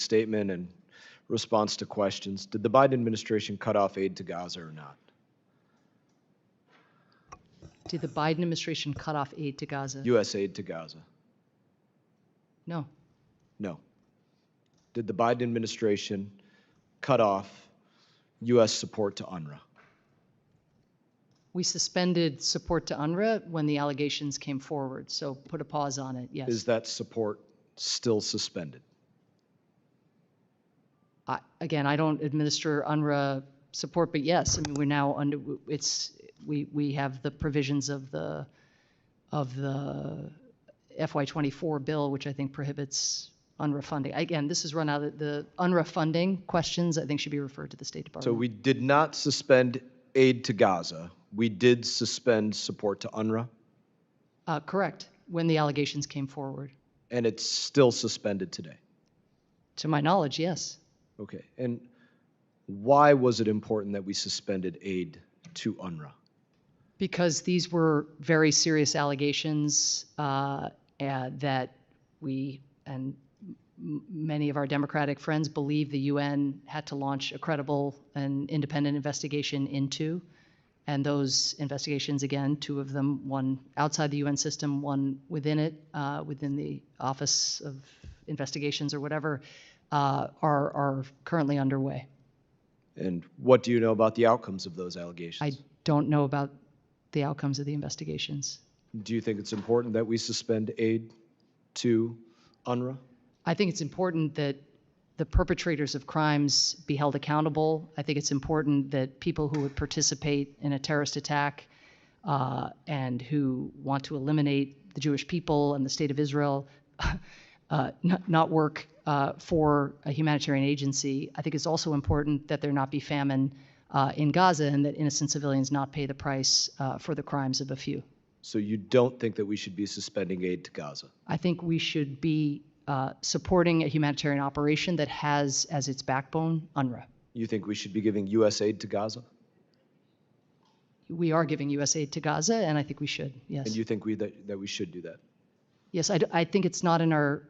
statement and response to questions. Did the Biden administration cut off aid to Gaza or not? Did the Biden administration cut off aid to Gaza? U.S. aid to Gaza? No. No. Did the Biden administration cut off U.S. support to UNRWA? We suspended support to UNRWA when the allegations came forward, so put a pause on it, yes. Is that support still suspended? Again, I don't administer UNRWA support, but yes, I mean, we're now under, we have the provisions of the FY24 bill, which I think prohibits UNRWA funding. Again, this is run out of the UNRWA funding questions, I think should be referred to the State Department. So we did not suspend aid to Gaza. We did suspend support to UNRWA? Correct, when the allegations came forward. And it's still suspended today? To my knowledge, yes. Okay, and why was it important that we suspended aid to UNRWA? Because these were very serious allegations that we and many of our Democratic friends believe the UN had to launch a credible and independent investigation into. And those investigations, again, two of them, one outside the UN system, one within it, within the Office of Investigations or whatever, are currently underway. And what do you know about the outcomes of those allegations? I don't know about the outcomes of the investigations. Do you think it's important that we suspend aid to UNRWA? I think it's important that the perpetrators of crimes be held accountable. I think it's important that people who would participate in a terrorist attack and who want to eliminate the Jewish people and the state of Israel not work for a humanitarian agency. I think it's also important that there not be famine in Gaza and that innocent civilians not pay the price for the crimes of a few. So you don't think that we should be suspending aid to Gaza? I think we should be supporting a humanitarian operation that has as its backbone UNRWA. You think we should be giving U.S. aid to Gaza? We are giving U.S. aid to Gaza, and I think we should, yes. And you think that we should do that? Yes, I think it's not in our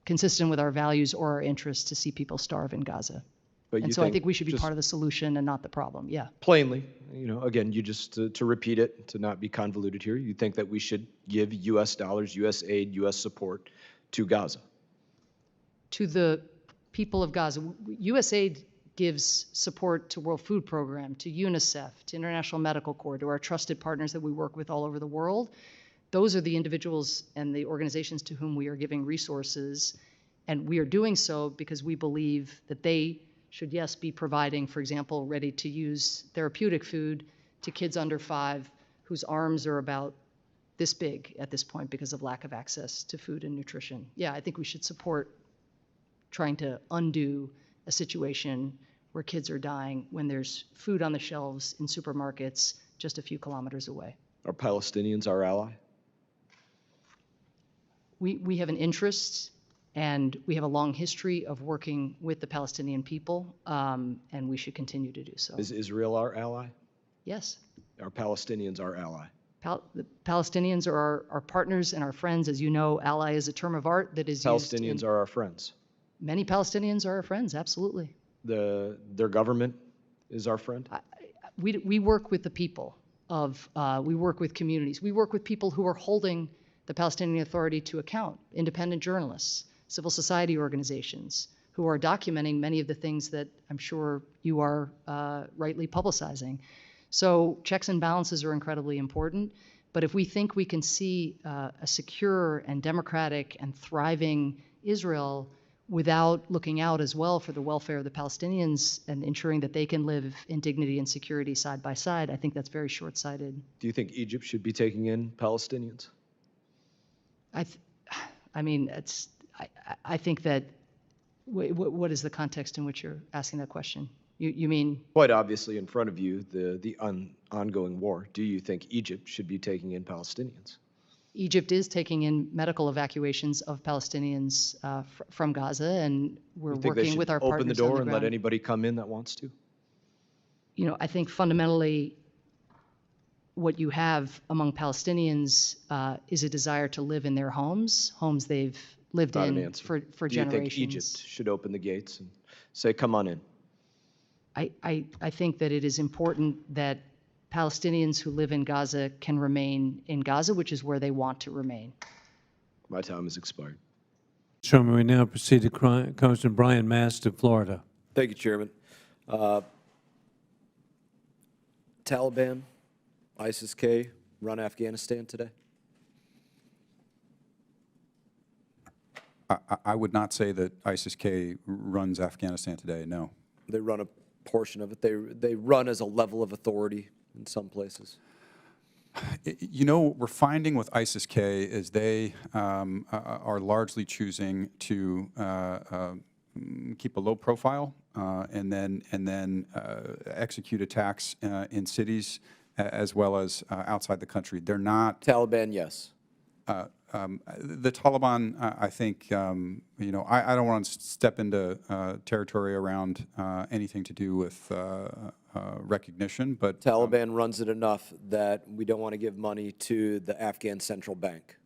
consistent with our values or our interests to see people starve in Gaza. But and so I think we should be part of the solution and not the problem, yeah. Plainly, again, you just, to repeat it, to not be convoluted here, you think that we should give U.S. dollars, U.S. aid, U.S. support to Gaza? To the people of Gaza. U.S. aid gives support to World Food Program, to UNICEF, to International Medical Corps, to our trusted partners that we work with all over the world. Those are the individuals and the organizations to whom we are giving resources, and we are doing so because we believe that they should, yes, be providing, for example, ready-to-use therapeutic food to kids under 5 whose arms are about this big at this point because of lack of access to food and nutrition. Yeah, I think we should support trying to undo a situation where kids are dying when there's food on the shelves in supermarkets just a few kilometers away. Are Palestinians our ally? We have an interest and we have a long history of working with the Palestinian people, and we should continue to do so. Is Israel our ally? Yes. Are Palestinians our ally? The Palestinians are our partners and our friends. As you know, ally is a term of art that is used. Palestinians are our friends. Many Palestinians are our friends, absolutely. Their government is our friend? We work with the people we work with communities. We work with people who are holding the Palestinian Authority to account, independent journalists, civil society organizations, who are documenting many of the things that I'm sure you are rightly publicizing. So checks and balances are incredibly important, but if we think we can see a secure and democratic and thriving Israel without looking out as well for the welfare of the Palestinians and ensuring that they can live in dignity and security side by side, I think that's very short-sighted. Do you think Egypt should be taking in Palestinians? I mean, I think that, what is the context in which you're asking that question? You mean? Quite obviously in front of you, the ongoing war. Do you think Egypt should be taking in Palestinians? Egypt is taking in medical evacuations of Palestinians from Gaza, and we're working with our partners on the ground. Open the door and let anybody come in that wants to? I think fundamentally what you have among Palestinians is a desire to live in their homes they've lived Not an in answer. for Do you think generations. Egypt should open the gates and say, come on in? I think that it is important that Palestinians who live in Gaza can remain in Gaza, which is where they want to remain. My time has expired. Chairman, we now proceed to Congressman Brian Mast of Florida. Thank you, Chairman. Taliban, ISIS-K run Afghanistan today? I would not say that ISIS-K runs Afghanistan today, no. They run a portion of it. They run as a level of authority in some places. You know, what we're finding with ISIS-K is they are largely choosing to keep a low profile and then execute attacks in cities as well as outside the country. They're not Taliban, yes. The Taliban, I think, you know, I don't want to step into territory around anything to do with recognition, but Taliban runs it enough that we don't want to give money to the Afghan central bank.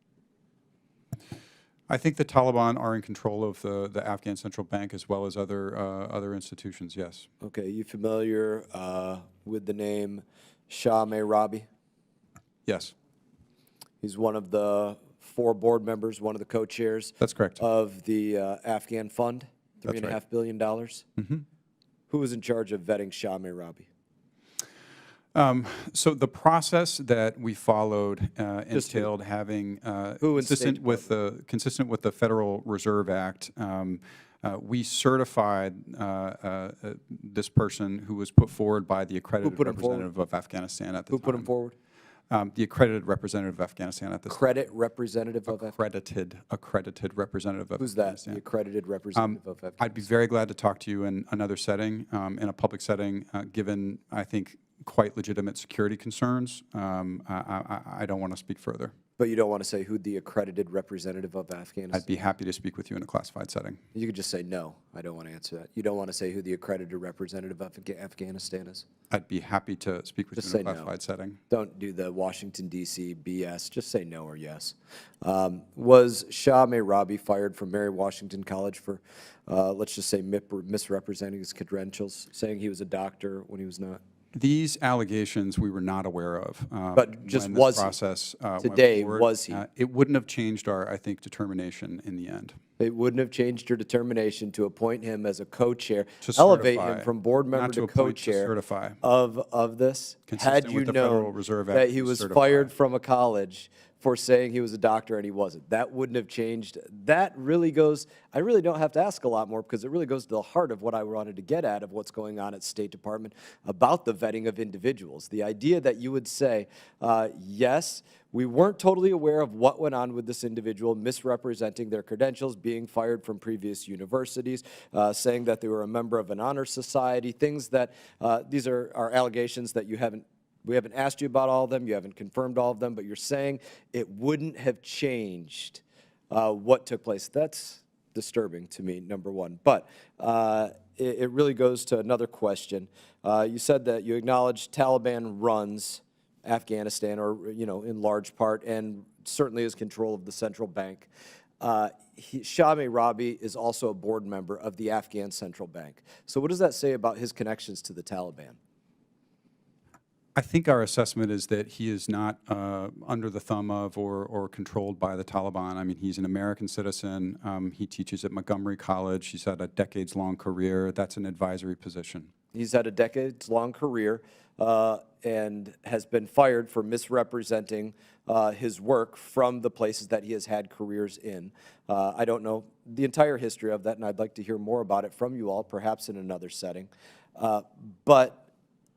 I think the Taliban are in control of the Afghan central bank as well as other institutions, yes. Okay, you familiar with the name Shah Rabi? Yes. He's one of the 4 board members, one of the co-chairs. That's correct. Of the Afghan fund, That's right. $3.5 billion. Mm-hmm. Who was in charge of vetting Shah Rabi? So the process that we followed entailed having consistent with the Federal Reserve Act. We certified this person who was put forward by the accredited representative of Afghanistan at the time. Who put him forward? The accredited representative of Afghanistan at this Credit representative of Afghanistan? Accredited representative of Who's that, Afghanistan. the accredited representative of Afghanistan? I'd be very glad to talk to you in another setting, in a public setting, given, I think, quite legitimate security concerns. I don't want to speak further. But you don't want to say who the accredited representative of Afghanistan? I'd be happy to speak with you in a classified setting. You could just say no. I don't want to answer that. You don't want to say who the accredited representative of Afghanistan is? I'd be happy to speak with Just you in a say no. classified setting. Don't do the Washington, D.C. BS. Just say no or yes. Was Shah Rabi fired from Mary Washington College for, let's just say, misrepresenting his credentials, saying he was a doctor when he was not? These allegations we were not aware of. But just when this was he? process went Today, forward. was he? It wouldn't have changed our, I think, determination in the end. It wouldn't have changed your determination to appoint him as a co-chair, To elevate certify, him from board member not to to appoint, to co-chair certify. of this. Consistent Had you with the Federal known Reserve Act, that he to was certify. fired from a college for saying he was a doctor and he wasn't, that wouldn't have changed. That really goes, I really don't have to ask a lot more because it really goes to the heart of what I wanted to get at of what's going on at State Department about the vetting of individuals. The idea that you would say, yes, we weren't totally aware of what went on with this individual, misrepresenting their credentials, being fired from previous universities, saying that they were a member of an honor society, things that, these are allegations that we haven't asked you about all of them, you haven't confirmed all of them, but you're saying it wouldn't have changed what took place. That's disturbing to me, number one. But it really goes to another question. You said that you acknowledge Taliban runs Afghanistan, or, you know, in large part, and certainly is control of the central bank. Shah Rabi is also a board member of the Afghan Central Bank. So what does that say about his connections to the Taliban? I think our assessment is that he is not under the thumb of or controlled by the Taliban. I mean, he's an American citizen. He teaches at Montgomery College. He's had a decades-long career. That's an advisory position. He's had a decades-long career and has been fired for misrepresenting his work from the places that he has had careers in. I don't know the entire history of that, and I'd like to hear more about it from you all, perhaps in another setting. But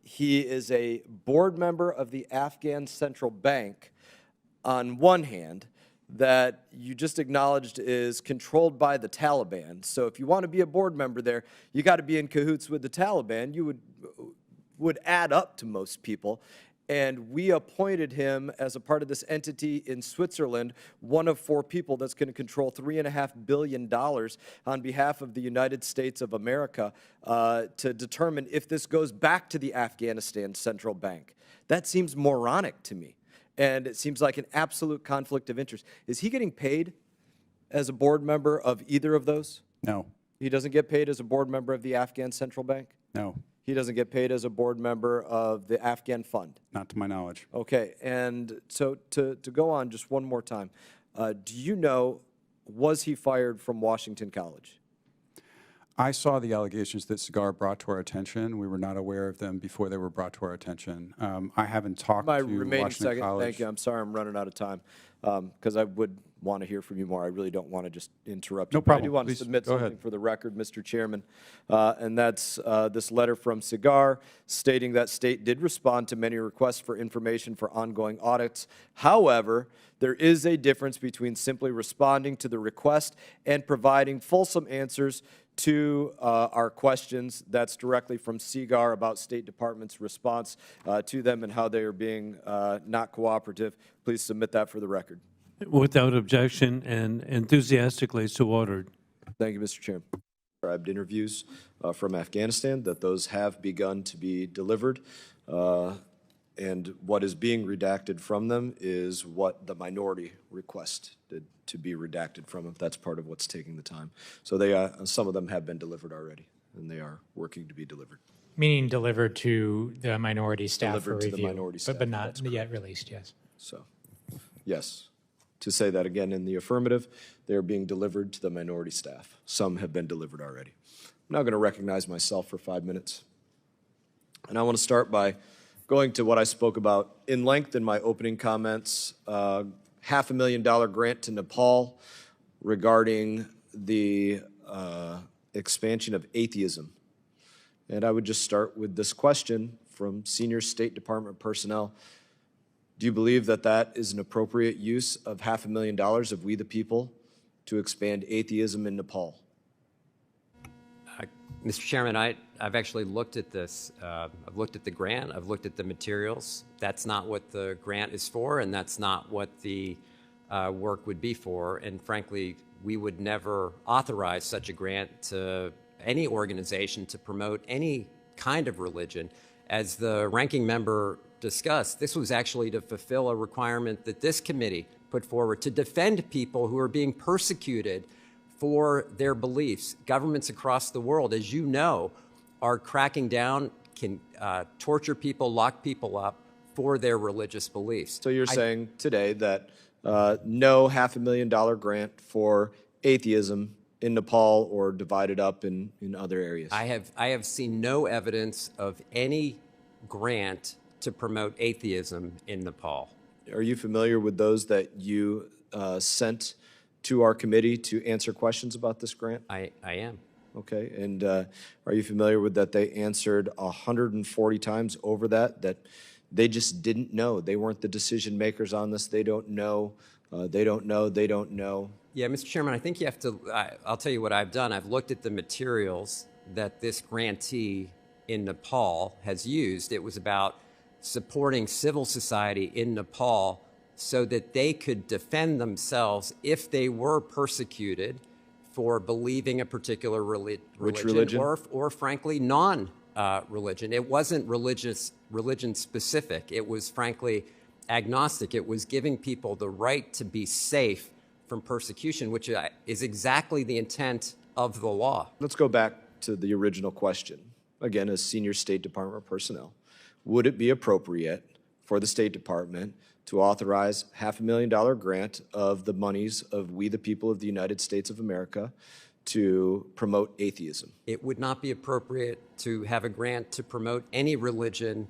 he is a board member of the Afghan Central Bank, on one hand, that you just acknowledged is controlled by the Taliban. So if you want to be a board member there, you got to be in cahoots with the Taliban. You would add up to most people. And we appointed him as a part of this entity in Switzerland, one of 4 people that's going to control $3.5 billion on behalf of the United States of America to determine if this goes back to the Afghanistan Central Bank. That seems moronic to me. And it seems like an absolute conflict of interest. Is he getting paid as a board member of either of those? No, He doesn't get paid as a board member of the Afghan Central Bank? no, He doesn't get paid as a board member of the Afghan Fund? not to my knowledge. Okay, and so to go on just one more time, do you know, was he fired from Washington College? I saw the allegations that Cigar brought to our attention. We were not aware of them before they were brought to our attention. I haven't talked My to remaining Washington second, College. thank you. I'm sorry I'm running out of time, because I would want to hear from you more. I really don't want to just interrupt you. No But I problem. do want to Please, submit go something ahead. for the record, Mr. Chairman, and that's this letter from Cigar stating that state did respond to many requests for information for ongoing audits. However, there is a difference between simply responding to the request and providing fulsome answers to our questions. That's directly from Cigar about State Department's response to them and how they are being not cooperative. Please submit that for the record. Without objection and enthusiastically so ordered. Thank you, Mr. Chairman. Described interviews from Afghanistan, that those have begun to be delivered. And what is being redacted from them is what the minority requested to be redacted from them. That's part of what's taking the time. So they, some of them have been delivered already, and they are working to be delivered. Meaning delivered to the minority staff for Delivered to the review, minority staff, but not that's yet released, yes. So, yes. To say that again in the affirmative, they are being delivered to the minority staff. Some have been delivered already. I'm now going to recognize myself for 5 minutes. And I want to start by going to what I spoke about in length in my opening comments, $500,000 grant to Nepal regarding the expansion of atheism. And I would just start with this question from senior State Department personnel. Do you believe that that is an appropriate use of $500,000 of We the People to expand atheism in Nepal? Mr. Chairman, I've actually looked at this. I've looked at the grant. I've looked at the materials. That's not what the grant is for, and that's not what the work would be for. And frankly, we would never authorize such a grant to any organization to promote any kind of religion. As the ranking member discussed, this was actually to fulfill a requirement that this committee put forward to defend people who are being persecuted for their beliefs. Governments across the world, as you know, are cracking down, can torture people, lock people up for their religious beliefs. So you're saying today that no $500,000 grant for atheism in Nepal or divided up in other areas? I have seen no evidence of any grant to promote atheism in Nepal. Are you familiar with those that you sent to our committee to answer questions about this grant? I am. Okay, and are you familiar with that they answered 140 times over that they just didn't know? They weren't the decision makers on this. They don't know. They don't know. They don't know. Yeah, Mr. Chairman, I think you have to, I'll tell you what I've done. I've looked at the materials that this grantee in Nepal has used. It was about supporting civil society in Nepal so that they could defend themselves if they were persecuted for believing a particular religion? Or frankly, non-religion. It wasn't religion specific. It was frankly agnostic. It was giving people the right to be safe from persecution, which is exactly the intent of the law. Let's go back to the original question. Again, as senior State Department personnel, would it be appropriate for the State Department to authorize $500,000 grant of the monies of We the People of the United States of America to promote atheism? It would not be appropriate to have a grant to promote any religion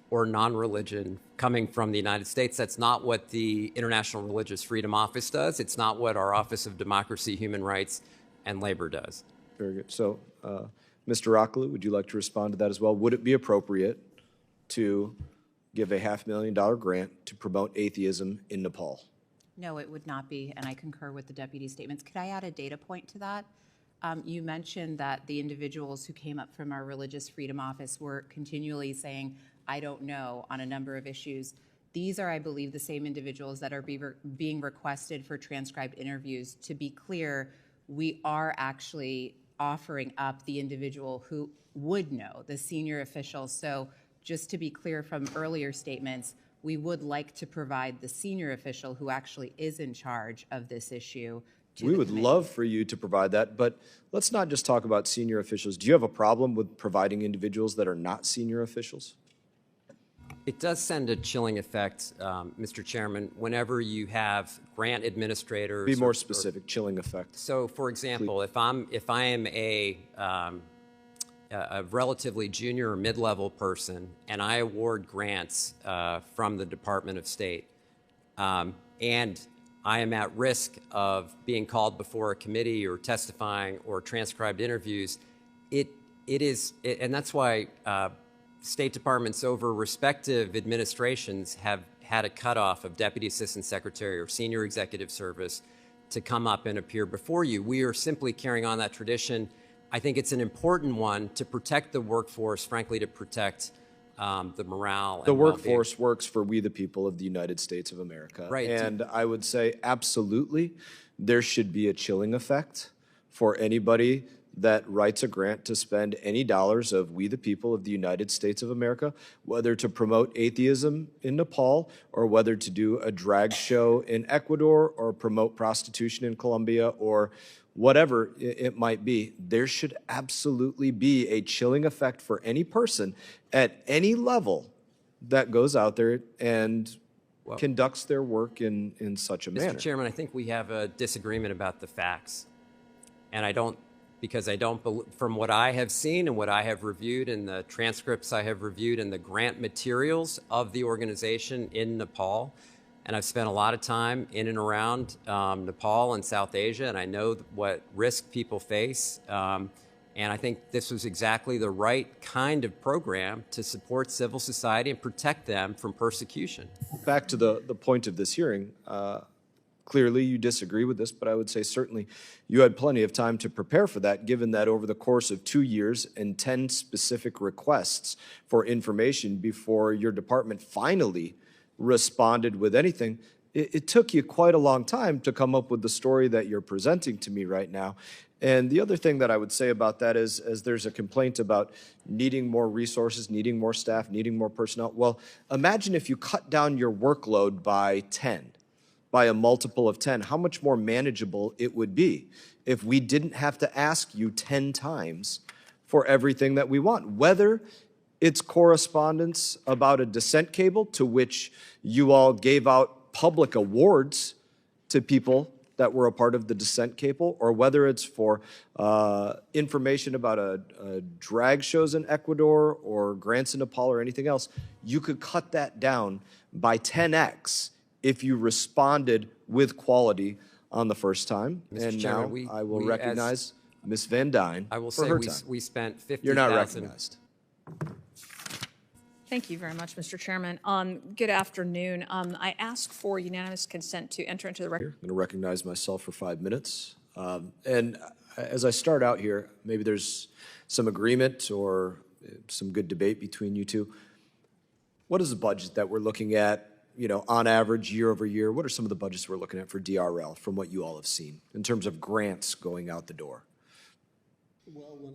or non-religion coming from the United States. That's not what the International Religious Freedom Office does. It's not what our Office of Democracy, Human Rights, and Labor does. Very good. So, Mr. Rocklew, would you like to respond to that as well? Would it be appropriate to give a $500,000 grant to promote atheism in Nepal? No, it would not be, and I concur with the deputy's statements. Could I add a data point to that? You mentioned that the individuals who came up from our Religious Freedom Office were continually saying, I don't know, on a number of issues. These are, I believe, the same individuals that are being requested for transcribed interviews. To be clear, we are actually offering up the individual who would know, the senior officials. So just to be clear from earlier statements, we would like to provide the senior official who actually is in charge of this issue to We the would committee. love for you to provide that, but let's not just talk about senior officials. Do you have a problem with providing individuals that are not senior officials? It does send a chilling effect, Mr. Chairman, whenever you have grant administrators. Be more or- specific, chilling effect. So, for example, if I am a relatively junior or mid-level person, and I award grants from the Department of State, and I am at risk of being called before a committee or testifying or transcribed interviews, and that's why State Departments over respective administrations have had a cutoff of Deputy Assistant Secretary or Senior Executive Service to come up and appear before you. We are simply carrying on that tradition. I think it's an important one to protect the workforce, frankly, to protect the morale. The and workforce works for we the people of the United States of America. Right. And I would say absolutely there should be a chilling effect for anybody that writes a grant to spend any dollars of we the people of the United States of America, whether to promote atheism in Nepal or whether to do a drag show in Ecuador or promote prostitution in Colombia or whatever it might be. There should absolutely be a chilling effect for any person at any level that goes out there and conducts their work in such a manner. Mr. Chairman, I think we have a disagreement about the facts. And I don't, from what I have seen and what I have reviewed and the transcripts I have reviewed and the grant materials of the organization in Nepal, and I've spent a lot of time in and around Nepal and South Asia, and I know what risk people face. And I think this was exactly the right kind of program to support civil society and protect them from persecution. Back to the point of this hearing, clearly you disagree with this, but I would say certainly you had plenty of time to prepare for that, given that over the course of 2 years and 10 specific requests for information before your department finally responded with anything, it took you quite a long time to come up with the story that you're presenting to me right now. And the other thing that I would say about that is, as there's a complaint about needing more resources, needing more staff, needing more personnel. Well, imagine if you cut down your workload by 10, by a multiple of 10, how much more manageable it would be if we didn't have to ask you 10 times for everything that we want, whether it's correspondence about a descent cable to which you all gave out public awards to people that were a part of the descent cable, or whether it's for information about a drag shows in Ecuador or grants in Nepal or anything else. You could cut that down by 10x if you responded with quality on the first time. Mr. And Chairman, now I will recognize Ms. Van Dyne I will for say her we, time. we spent 50,000. You're not recognized. Thank you very much, Mr. Chairman. Good afternoon. I ask for unanimous consent to enter into the record. I'm going to recognize myself for 5 minutes. And as I start out here, maybe there's some agreement or some good debate between you two. What is the budget that we're looking at, on average, year over year? What are some of the budgets we're looking at for DRL from what you all have seen in terms of grants going out the door? Well,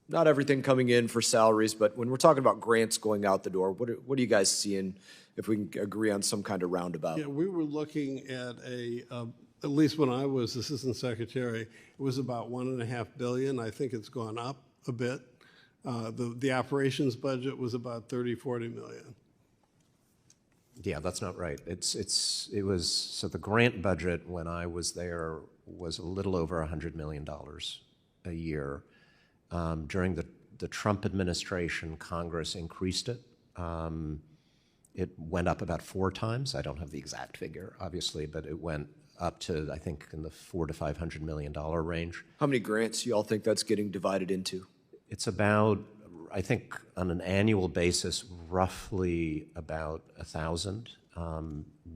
not everything coming in for salaries, but when we're talking about grants going out the door, what are you guys seeing, if we can agree on some kind of roundabout? Yeah, we were looking at at least when I was Assistant Secretary, it was about $1.5 billion. I think it's gone up a bit. The operations budget was about 40 million. Yeah, that's not right. So the grant budget when I was there was a little over $100 million a year. During the Trump administration, Congress increased it. It went up about 4 times. I don't have the exact figure, obviously, but it went up to, I think, in the $400 to $500 million range. How many grants do you all think that's getting divided into? It's about, I think, on an annual basis, roughly about 1,000.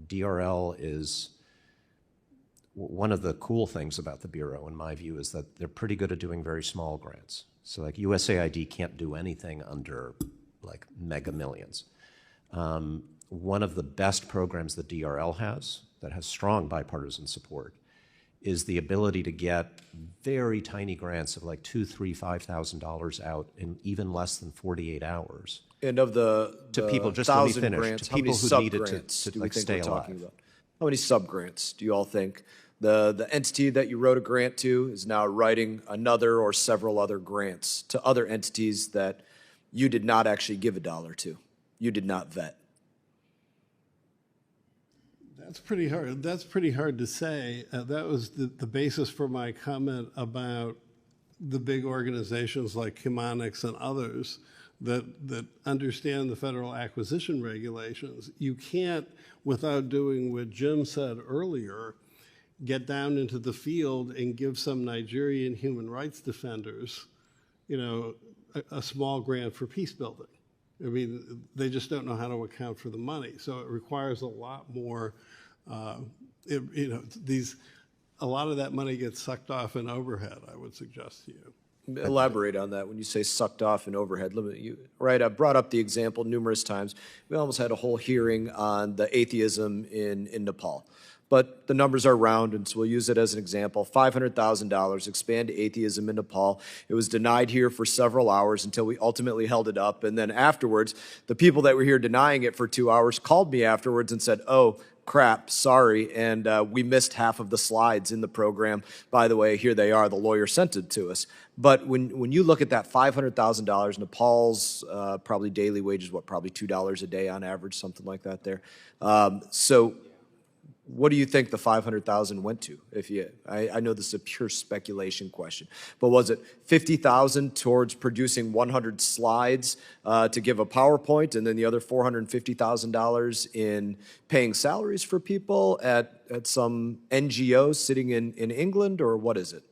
DRL is one of the cool things about the Bureau, in my view, is that they're pretty good at doing very small grants. So like USAID can't do anything under like mega millions. One of the best programs that DRL has, that has strong bipartisan support, is the ability to get very tiny grants of like $2,000, $3,000, $5,000 out in even less than 48 hours. And of the people, just let me 1,000 finish, grants, to how many people who needed sub-grants to do we like think stay we're talking alive? about? How many sub-grants do you all think The entity that you wrote a grant to is now writing another or several other grants to other entities that you did not actually give $1 to. You did not vet. That's pretty hard. That's pretty hard to say. That was the basis for my comment about the big organizations like Chemonics and others that understand the federal acquisition regulations. You can't, without doing what Jim said earlier, get down into the field and give some Nigerian human rights defenders, you know, a small grant for peace building. I mean, they just don't know how to account for the money. So it requires a lot more, a lot of that money gets sucked off in overhead, I would suggest to you. Elaborate on that when you say sucked off in overhead. Right, I brought up the example numerous times. We almost had a whole hearing on the atheism in Nepal. But the numbers are round, and so we'll use it as an example. $500,000, expand atheism in Nepal. It was denied here for several hours until we ultimately held it up. And then afterwards, the people that were here denying it for 2 hours called me afterwards and said, oh, crap, sorry, and we missed half of the slides in the program. By the way, here they are. The lawyer sent it to us. But when you look at that $500,000, Nepal's probably daily wages, probably $2 a day on average, something like that there. So what do you think the $500,000 went to? I know this is a pure speculation question, but was it $50,000 towards producing 100 slides to give a PowerPoint, and then the other $450,000 in paying salaries for people at some NGO sitting in England, or what is it?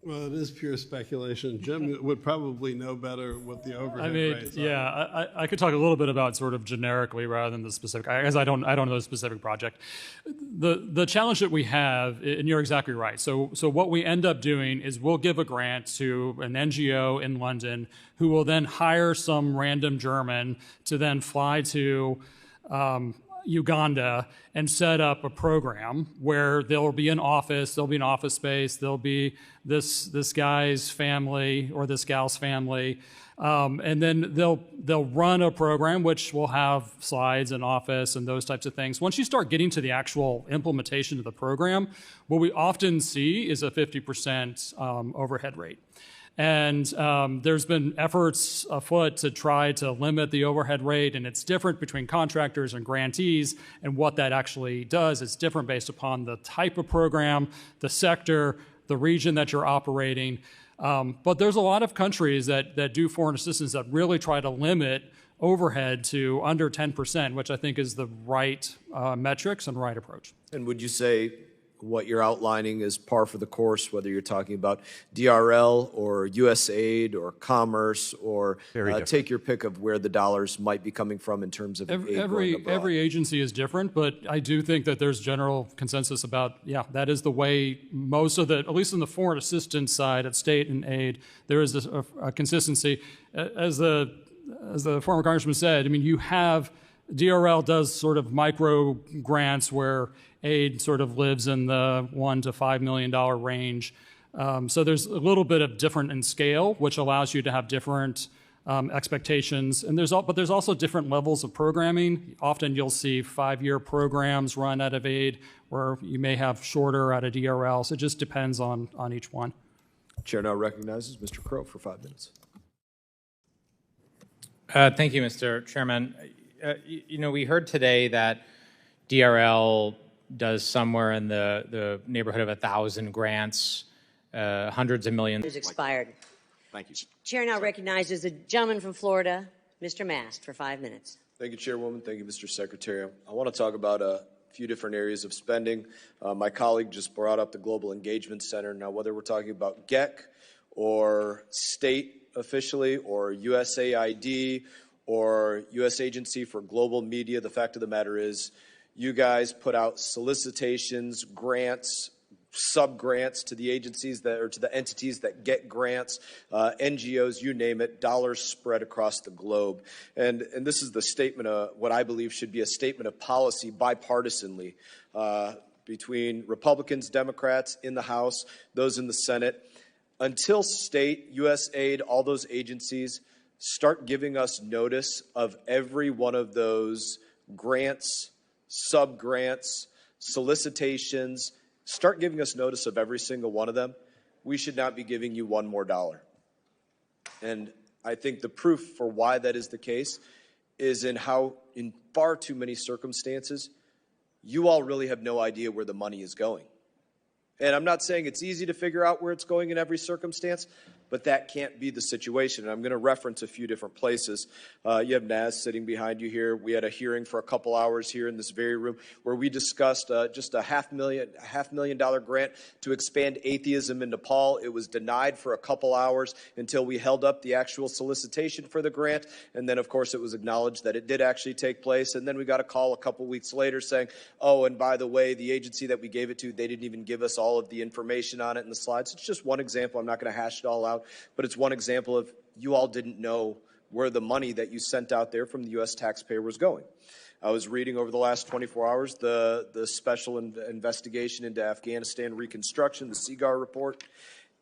Well, it is pure speculation. Jim would probably know better what the overhead rates are. Yeah, I could talk a little bit about sort of generically rather than the specific, because I don't know the specific project. The challenge that we have, and you're exactly right. So what we end up doing is we'll give a grant to an NGO in London who will then hire some random German to then fly to Uganda and set up a program where there'll be an office space, there'll be this guy's family or this gal's family, and then they'll run a program which will have slides and office and those types of things. Once you start getting to the actual implementation of the program, what we often see is a 50% overhead rate. And there's been efforts afoot to try to limit the overhead rate, and it's different between contractors and grantees, and what that actually does is different based upon the type of program, the sector, the region that you're operating. But there's a lot of countries that do foreign assistance that really try to limit overhead to under 10%, which I think is the right metrics and right approach. And would you say what you're outlining is par for the course, whether you're talking about DRL or USAID or commerce, or take your pick of where the dollars might be coming from in terms of aid going abroad? Every agency is different, but I do think that there's general consensus about, yeah, that is the way most of the, at least on the foreign assistance side at state and aid, there is a consistency. As the former congressman said, I mean, you have, DRL does sort of micro grants where aid sort of lives in the $1 to $5 million range. So there's a little bit of different in scale, which allows you to have different expectations. And but there's also different levels of programming. Often you'll see 5-year programs run out of aid, where you may have shorter out of DRL. So it just depends on each one. Chair now recognizes Mr. Crow for 5 minutes. Thank you, Mr. Chairman. We heard today that DRL does somewhere in the neighborhood of 1,000 grants, hundreds of millions. Is expired. Thank you. Chair now recognizes the gentleman from Florida, Mr. Mast, for 5 minutes. Thank you, Chairwoman. Thank you, Mr. Secretary. I want to talk about a few different areas of spending. My colleague just brought up the Global Engagement Center. Now, whether we're talking about GEC or state officially or USAID or U.S. Agency for Global Media, the fact of the matter is you guys put out solicitations, grants, sub-grants to the agencies or to the entities that get grants, NGOs, you name it, dollars spread across the globe. And this is the statement of what I believe should be a statement of policy bipartisanly between Republicans, Democrats in the House, those in the Senate. Until state, USAID, all those agencies start giving us notice of every one of those grants, sub-grants, solicitations, start giving us notice of every single one of them, we should not be giving you one more dollar. And I think the proof for why that is the case is in how, in far too many circumstances, you all really have no idea where the money is going. And I'm not saying it's easy to figure out where it's going in every circumstance, but that can't be the situation. And I'm going to reference a few different places. You have Naz sitting behind you here. We had a hearing for a couple hours here in this very room where we discussed just a $500,000 grant to expand atheism in Nepal. It was denied for a couple hours until we held up the actual solicitation for the grant. And then, of course, it was acknowledged that it did actually take place. And then we got a call a couple weeks later saying, oh, and by the way, the agency that we gave it to, they didn't even give us all of the information on it in the slides. It's just one example. I'm not going to hash it all out, but it's one example of you all didn't know where the money that you sent out there from the U.S. taxpayer was going. I was reading over the last 24 hours the special investigation into Afghanistan reconstruction, the CIGAR report,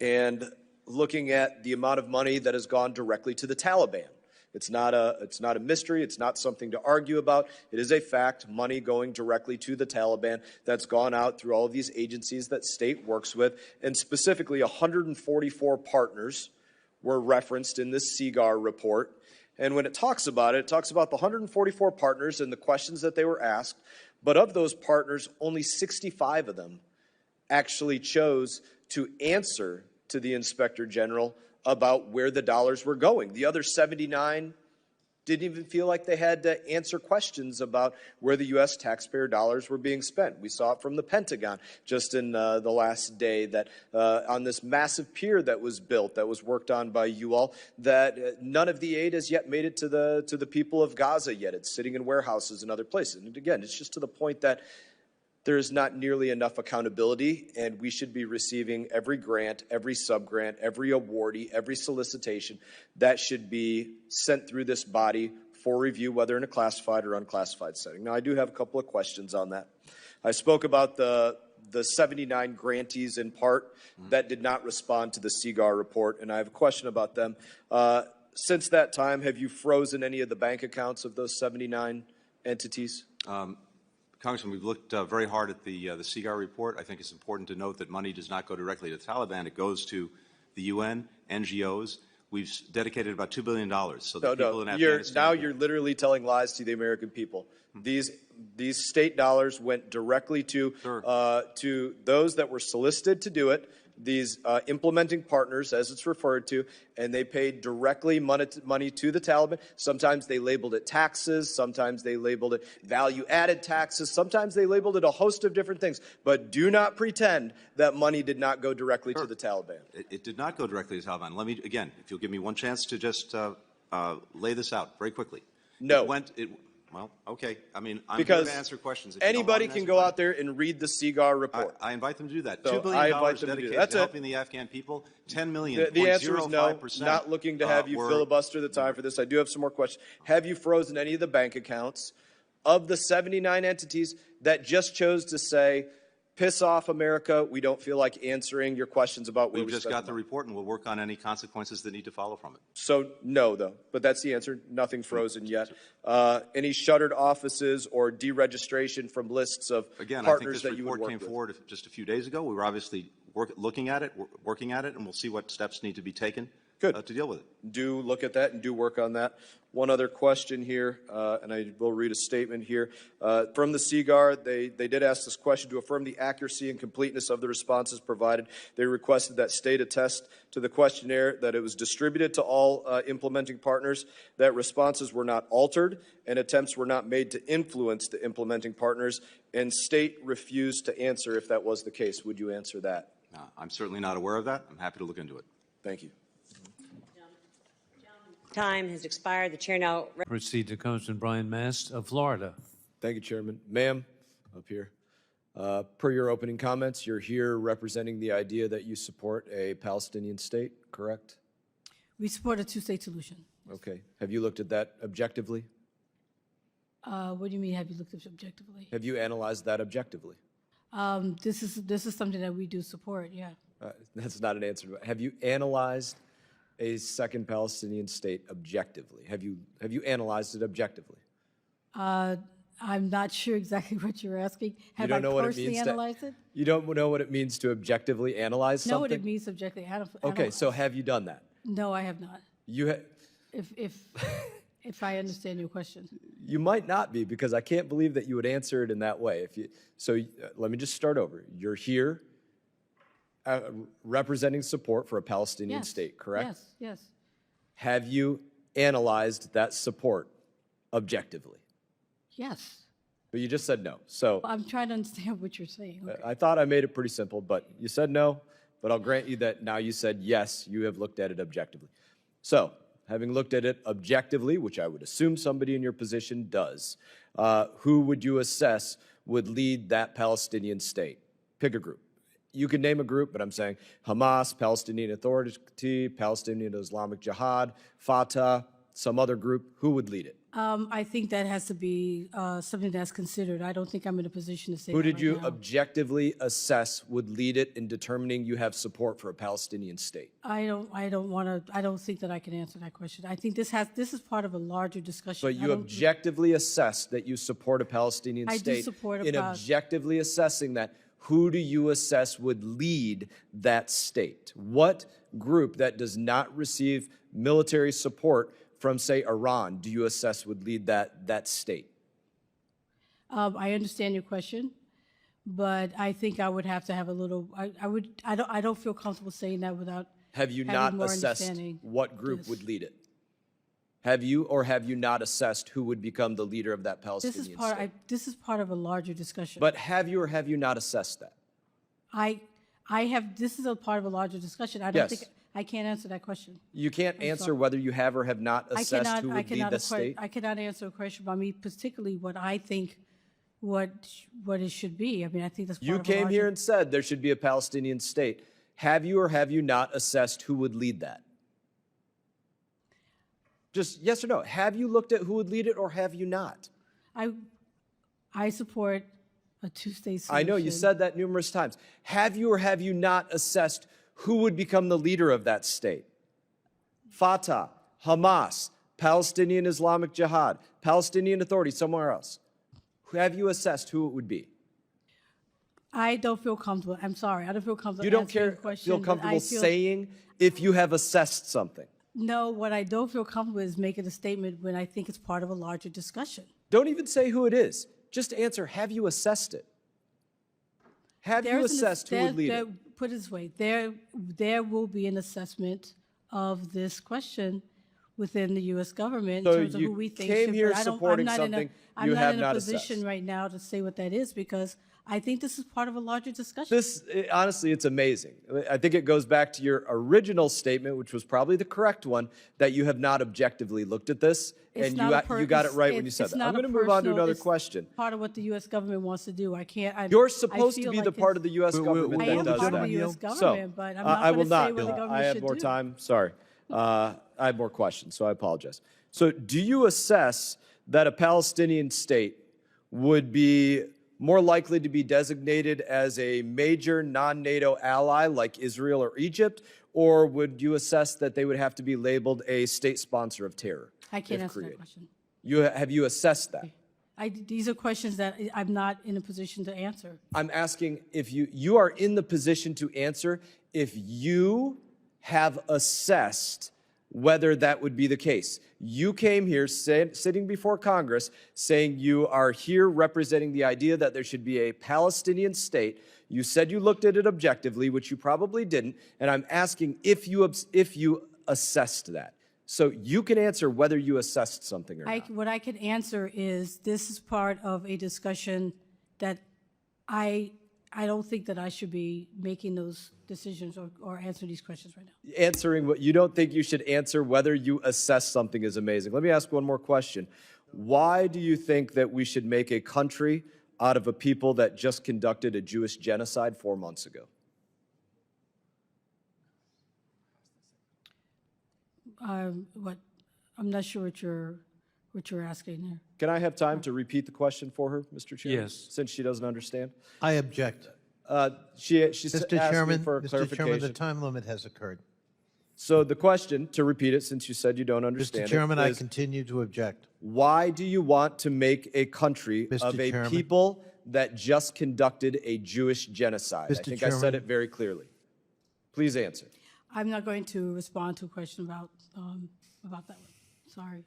and looking at the amount of money that has gone directly to the Taliban. It's not a mystery. It's not something to argue about. It is a fact, money going directly to the Taliban that's gone out through all of these agencies that state works with, and specifically 144 partners were referenced in this CIGAR report. And when it talks about the 144 partners and the questions that they were asked, but of those partners, only 65 of them actually chose to answer to the Inspector General about where the dollars were going. The other 79 didn't even feel like they had to answer questions about where the U.S. taxpayer dollars were being spent. We saw it from the Pentagon just in the last day that on this massive pier that was built, that was worked on by you all, that none of the aid has yet made it to the people of Gaza yet. It's sitting in warehouses and other places. And again, it's just to the point that there is not nearly enough accountability, and we should be receiving every grant, every sub-grant, every awardee, every solicitation that should be sent through this body for review, whether in a classified or unclassified setting. Now, I do have a couple of questions on that. I spoke about the 79 grantees in part that did not respond to the CIGAR report, and I have a question about them. Since that time, have you frozen any of the bank accounts of those 79 entities? Congressman, we've looked very hard at the CIGAR report. I think it's important to note that money does not go directly to the Taliban. It goes to the UN, NGOs. We've dedicated about $2 billion. So the people in Afghanistan. Now you're literally telling lies to the American people. These state dollars went directly to those that were solicited to do it, these implementing partners, as it's referred to, and they paid directly money to the Taliban. Sometimes they labeled it taxes. Sometimes they labeled it value-added taxes. Sometimes they labeled it a host of different things. But do not pretend that money did not go directly to the Taliban. It did not go directly to the Taliban. Let me, again, if you'll give me one chance to just lay this out very quickly. No. Well, okay. I mean, I'm because here to answer questions. Anybody can go out there and read the CIGAR report. I invite them to do that. So $2 billion dedicated to helping the Afghan people. $10 million. The answer is no. Not looking to have you filibuster the time for this. I do have some more questions. Have you frozen any of the bank accounts of the 79 entities that just chose to say, piss off, America, we don't feel like answering your questions about where We've just got the report, and we'll work on any consequences that need to follow from it. So, no, though. But that's the answer. Nothing frozen yet. Any shuttered offices or deregistration from lists of partners that you would work with? Again, I think this report came forward just a few days ago. We were obviously working at it, and we'll see what steps need to be taken to deal with it. Do look at that and do work on that. One other question here, and I will read a statement here. From the CIGAR, they did ask this question: to affirm the accuracy and completeness of the responses provided, they requested that state attest to the questionnaire that it was distributed to all implementing partners, that responses were not altered, and attempts were not made to influence the implementing partners, and state refused to answer if that was the case. Would you answer that? I'm certainly not aware of that. I'm happy to look into it. Thank you. Time has expired. The chair now proceed to Congressman Brian Mast of Florida. Thank you, Chairman. Ma'am, up here. Per your opening comments, you're here representing the idea that you support a Palestinian state, correct? We support a two-state solution. Okay. Have you looked at that objectively? What do you mean, have you looked at it objectively? Have you analyzed that objectively? This is something that we do support, yeah. That's not an answer. Have you analyzed a second Palestinian state objectively? Have you analyzed it objectively? I I'm not sure exactly what you're asking. You Have don't I know what it personally means analyzed it? You don't know what it means to objectively analyze Know something? what it means subjectively. Okay, so have you done that? No, I have not. If I understand your question. You might not be, because I can't believe that you would answer it in that way. Let me just start over. You're here representing support for a Palestinian state, correct? Yes, yes. Have you analyzed that support objectively? Yes. But you just said no. So I'm trying to understand what you're saying. Okay. I thought I made it pretty simple, but you said no. But I'll grant you that now you said yes, you have looked at it objectively. So, having looked at it objectively, which I would assume somebody in your position does, who would you assess would lead that Palestinian state? Pick a group. You can name a group, but I'm saying Hamas, Palestinian Authority, Palestinian Islamic Jihad, Fatah, some other group. Who would lead it? I think that has to be something that's considered. I don't think I'm in a position to say Who that did right you now. objectively assess would lead it in determining you have support for a Palestinian state? I don't think that I can answer that question. I think this is part of a larger discussion. But you objectively assessed that you support a Palestinian state. I do support in objectively assessing that, who do you assess would lead that state? What group that does not receive military support from, say, Iran, do you assess would lead that state? I understand your question, but I think I would have to have a little. I don't feel comfortable saying that without. Have you having not more assessed understanding. what group would lead it? Have you or have you not assessed who would become the leader of that Palestinian state? This is part of a larger discussion. But have you or have you not assessed that? I have. This is a part of a larger discussion. I don't think I can't answer that question. You can't answer whether you have or have not assessed who would lead the state? I cannot answer a question about me, particularly what I think, what it should be. I mean, I think that's part You of a came larger. here and said there should be a Palestinian state. Have you or have you not assessed who would lead that? Just yes or no. Have you looked at who would lead it or have you not? I support a two-state solution. I know you said that numerous times. Have you or have you not assessed who would become the leader of that state? Fatah, Hamas, Palestinian Islamic Jihad, Palestinian Authority, somewhere else. Have you assessed who it would be? I don't feel comfortable. I'm sorry. I don't feel comfortable. You don't answering care, the question, feel but comfortable saying if you have assessed something? No, what I don't feel comfortable is making a statement when I think it's part of a larger discussion. Don't even say who it is. Just answer, have you assessed it? Have you assessed who would lead it? Put it this way, there will be an assessment of this question within the U.S. government in terms of who we think came should. here But supporting something you have not assessed. I'm not in a position right now to say what that is because I think this is part of a larger discussion. Honestly, it's amazing. I think it goes back to your original statement, which was probably the correct one, that you have not objectively looked at this, and you got it right when you said that. I'm going to move on to another question. Part of what the U.S. government wants to do. I can't. You're supposed to be the part of the U.S. government that does that. I am part of the U.S. government, but I'm not going to say what the government should do. I have more time. Sorry. I have more questions, so I apologize. So do you assess that a Palestinian state would be more likely to be designated as a major non-NATO ally like Israel or Egypt, or would you assess that they would have to be labeled a state sponsor of terror? I can't answer that question. Have you assessed that? These are questions that I'm not in a position to answer. I'm asking if you are in the position to answer if you have assessed whether that would be the case. You came here sitting before Congress saying you are here representing the idea that there should be a Palestinian state. You said you looked at it objectively, which you probably didn't, and I'm asking if you assessed that. So you can answer whether you assessed something or not. What I can answer is this is part of a discussion that I don't think that I should be making those decisions or answering these questions right now. Answering what you don't think you should answer whether you assess something is amazing. Let me ask one more question. Why do you think that we should make a country out of a people that just conducted a Jewish genocide 4 months ago? I'm not sure what you're asking there. Can I have time to repeat the question for her, Mr. Chairman? Yes. Since she doesn't understand. I object. She Mr. asked Chairman, me for Mr. clarification. Chairman, the time limit has occurred. So the question, to repeat it, since you said you don't understand Mr. Chairman, it, I is continue to object. why do you want to make a country Mr. of a Chairman. people that just conducted a Jewish genocide? I Mr. think I said Chairman. it very clearly. Please answer. I'm not going to respond to a question about that one. Sorry.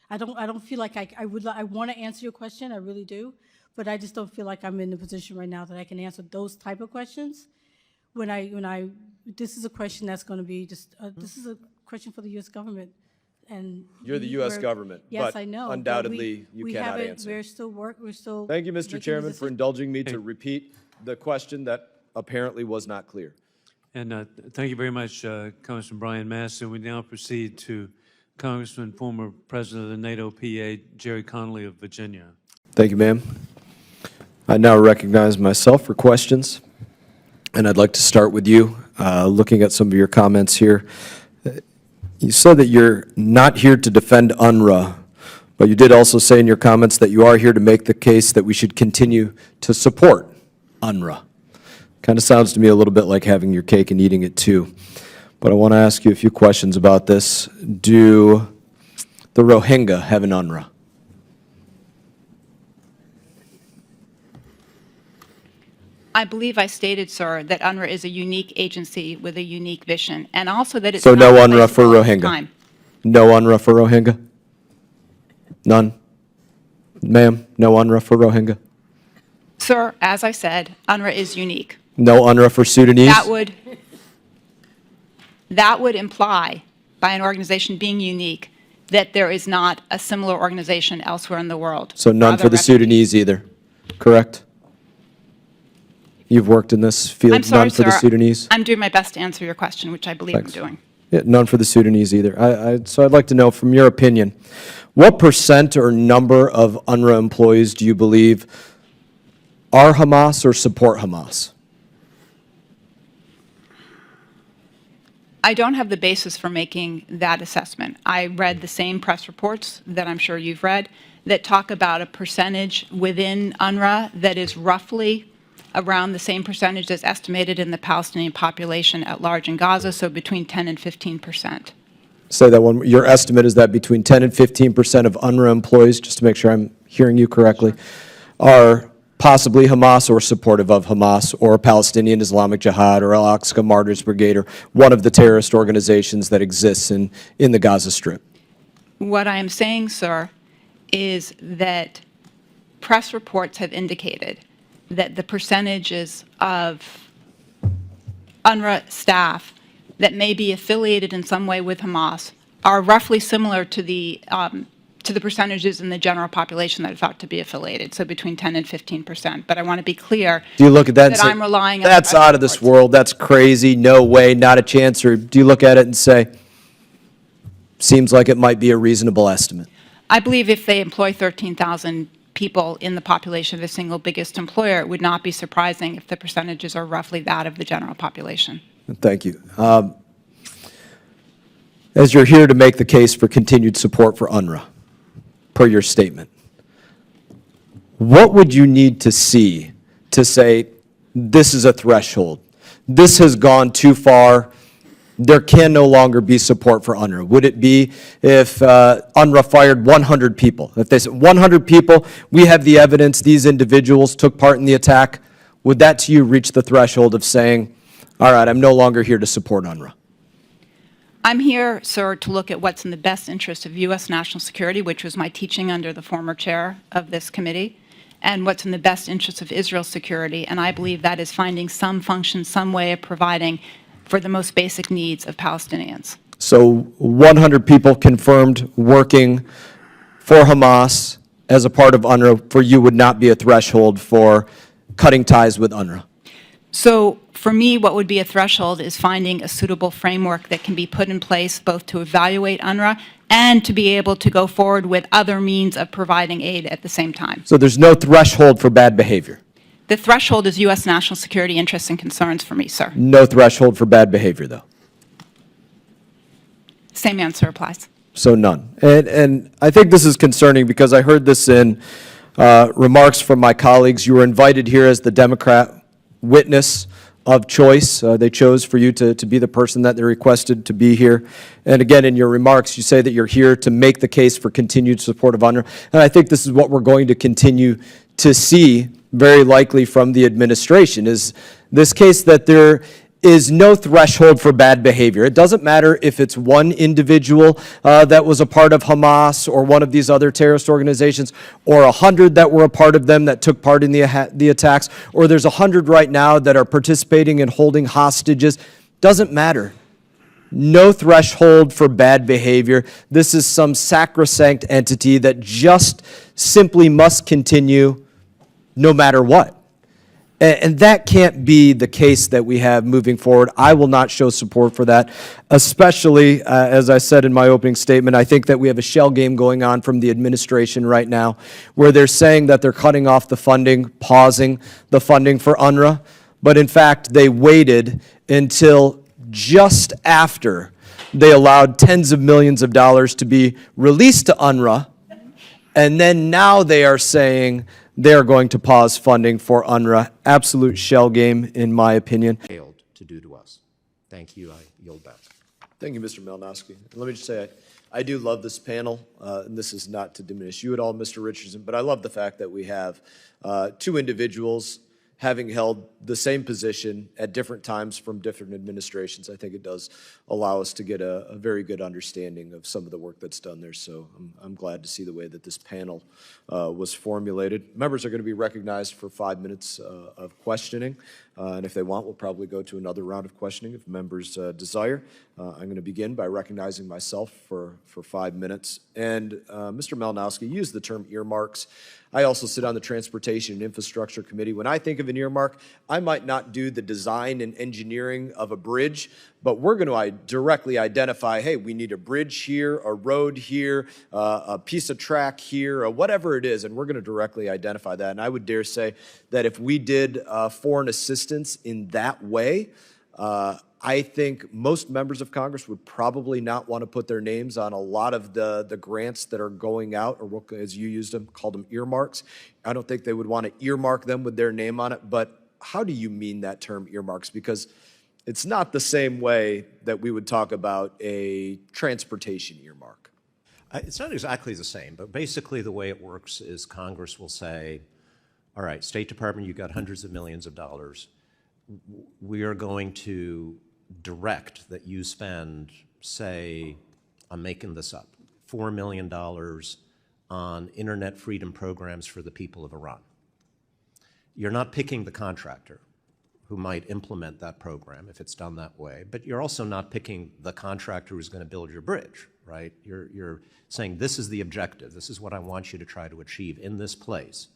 I don't feel like I want to answer your question, I really do, but I just don't feel like I'm in the position right now that I can answer those type of questions. This is a question that's going to be just, this is a question for the U.S. government. And You're the U.S. government, yes, but I know. but undoubtedly you cannot answer. We're still. Thank you, Mr. making Chairman, the for indulging me to repeat the question that apparently was not clear. And thank you very much, Congressman Brian Mast. And we now proceed to Congressman, former President of the NATO PA, Jerry Connolly of Virginia. Thank you, ma'am. I now recognize myself for questions, and I'd like to start with you, looking at some of your comments here. You said that you're not here to defend UNRWA, but you did also say in your comments that you are here to make the case that we should continue to support UNRWA. Kind of sounds to me a little bit like having your cake and eating it too. But I want to ask you a few questions about this. Do the Rohingya have an UNRWA? I believe I stated, sir, that UNRWA is a unique agency with a unique vision, and also that it's So no not UNRWA for replaceable all the Rohingya? time. No UNRWA for Rohingya? None? Ma'am, no UNRWA for Rohingya? Sir, as I said, UNRWA is unique. No UNRWA for Sudanese? That would imply, by an organization being unique, that there is not a similar organization elsewhere in the world. So none Other for the refugees. Sudanese either, correct? You've worked in this field, I'm sorry, none for the sir. Sudanese? I'm doing my best to answer your question, which I believe Thanks. I'm doing. Yeah, none for the Sudanese either. So I'd like to know, from your opinion, what percent or number of UNRWA employees do you believe are Hamas or support Hamas? I don't have the basis for making that assessment. I read the same press reports that I'm sure you've read that talk about a percentage within UNRWA that is roughly around the same percentage that's estimated in the Palestinian population at large in Gaza, so between 10 and 15%. Say that one. Your estimate is that between 10 and 15% of UNRWA employees, just to make sure I'm hearing you correctly, are possibly Hamas or supportive of Hamas or Palestinian Islamic Jihad or Al-Aqsa Martyrs Brigade or one of the terrorist organizations that exists in the Gaza Strip. What I am saying, sir, is that press reports have indicated that the percentages of UNRWA staff that may be affiliated in some way with Hamas are roughly similar to the percentages in the general population that are thought to be affiliated, so between 10 and 15%. But I want to be clear Do you look at that and say, I'm relying on that's press out of this reports. world, that's crazy, no way, not a chance? Or do you look at it and say, seems like it might be a reasonable estimate? I believe if they employ 13,000 people in the population of the single biggest employer, it would not be surprising if the percentages are roughly that of the general population. Thank you. As you're here to make the case for continued support for UNRWA, per your statement, what would you need to see to say this is a threshold? This has gone too far. There can no longer be support for UNRWA. Would it be if UNRWA fired 100 people? If they said 100 people, we have the evidence these individuals took part in the attack, would that to you reach the threshold of saying, all right, I'm no longer here to support UNRWA? I'm here, sir, to look at what's in the best interest of U.S. national security, which was my teaching under the former chair of this committee, and what's in the best interest of Israel's security. And I believe that is finding some function, some way of providing for the most basic needs of Palestinians. So 100 people confirmed working for Hamas as a part of UNRWA for you would not be a threshold for cutting ties with UNRWA? So for me, what would be a threshold is finding a suitable framework that can be put in place both to evaluate UNRWA and to be able to go forward with other means of providing aid at the same time. So there's no threshold for bad behavior? The threshold is U.S. national security interests and concerns for me, sir. No threshold for bad behavior, though? Same answer applies. So none. And I think this is concerning because I heard this in remarks from my colleagues. You were invited here as the Democrat witness of choice. They chose for you to be the person that they requested to be here. And again, in your remarks, you say that you're here to make the case for continued support of UNRWA. And I think this is what we're going to continue to see, very likely from the administration, is this case that there is no threshold for bad behavior. It doesn't matter if it's one individual that was a part of Hamas or one of these other terrorist organizations, or 100 that were a part of them that took part in the attacks, or there's 100 right now that are participating in holding hostages. Doesn't matter. No threshold for bad behavior. This is some sacrosanct entity that just simply must continue no matter what. And that can't be the case that we have moving forward. I will not show support for that, especially, as I said in my opening statement, I think that we have a shell game going on from the administration right now, where they're saying that they're cutting off the funding, pausing the funding for UNRWA, but in fact, they waited until just after they allowed tens of millions of dollars to be released to UNRWA, and then now they are saying they are going to pause funding for UNRWA. Absolute shell game, in my opinion. Failed to do to us. Thank you. I yield back. Thank you, Mr. Malinowski. Let me just say, I do love this panel, and this is not to diminish you at all, Mr. Richardson, but I love the fact that we have two individuals having held the same position at different times from different administrations. I think it does allow us to get a very good understanding of some of the work that's done there. So I'm glad to see the way that this panel was formulated. Members are going to be recognized for 5 minutes of questioning. And if they want, we'll probably go to another round of questioning if members desire. I'm going to begin by recognizing myself for 5 minutes. And Mr. Malinowski used the term earmarks. I also sit on the Transportation and Infrastructure Committee. When I think of an earmark, I might not do the design and engineering of a bridge, but we're going to directly identify, hey, we need a bridge here, a road here, a piece of track here, or whatever it is, and we're going to directly identify that. And I would dare say that if we did foreign assistance in that way, I think most members of Congress would probably not want to put their names on a lot of the grants that are going out, or as you used them, called them earmarks. I don't think they would want to earmark them with their name on it, but how do you mean that term earmarks? Because it's not the same way that we would talk about a transportation earmark. It's not exactly the same, but basically the way it works is Congress will say, all right, State Department, you've got hundreds of millions of dollars. We are going to direct that you spend, say, I'm making this up, $4 million on internet freedom programs for the people of Iran. You're not picking the contractor who might implement that program if it's done that way, but you're also not picking the contractor who's going to build your bridge, right? You're saying this is the objective, this is what I want you to try to achieve in this place.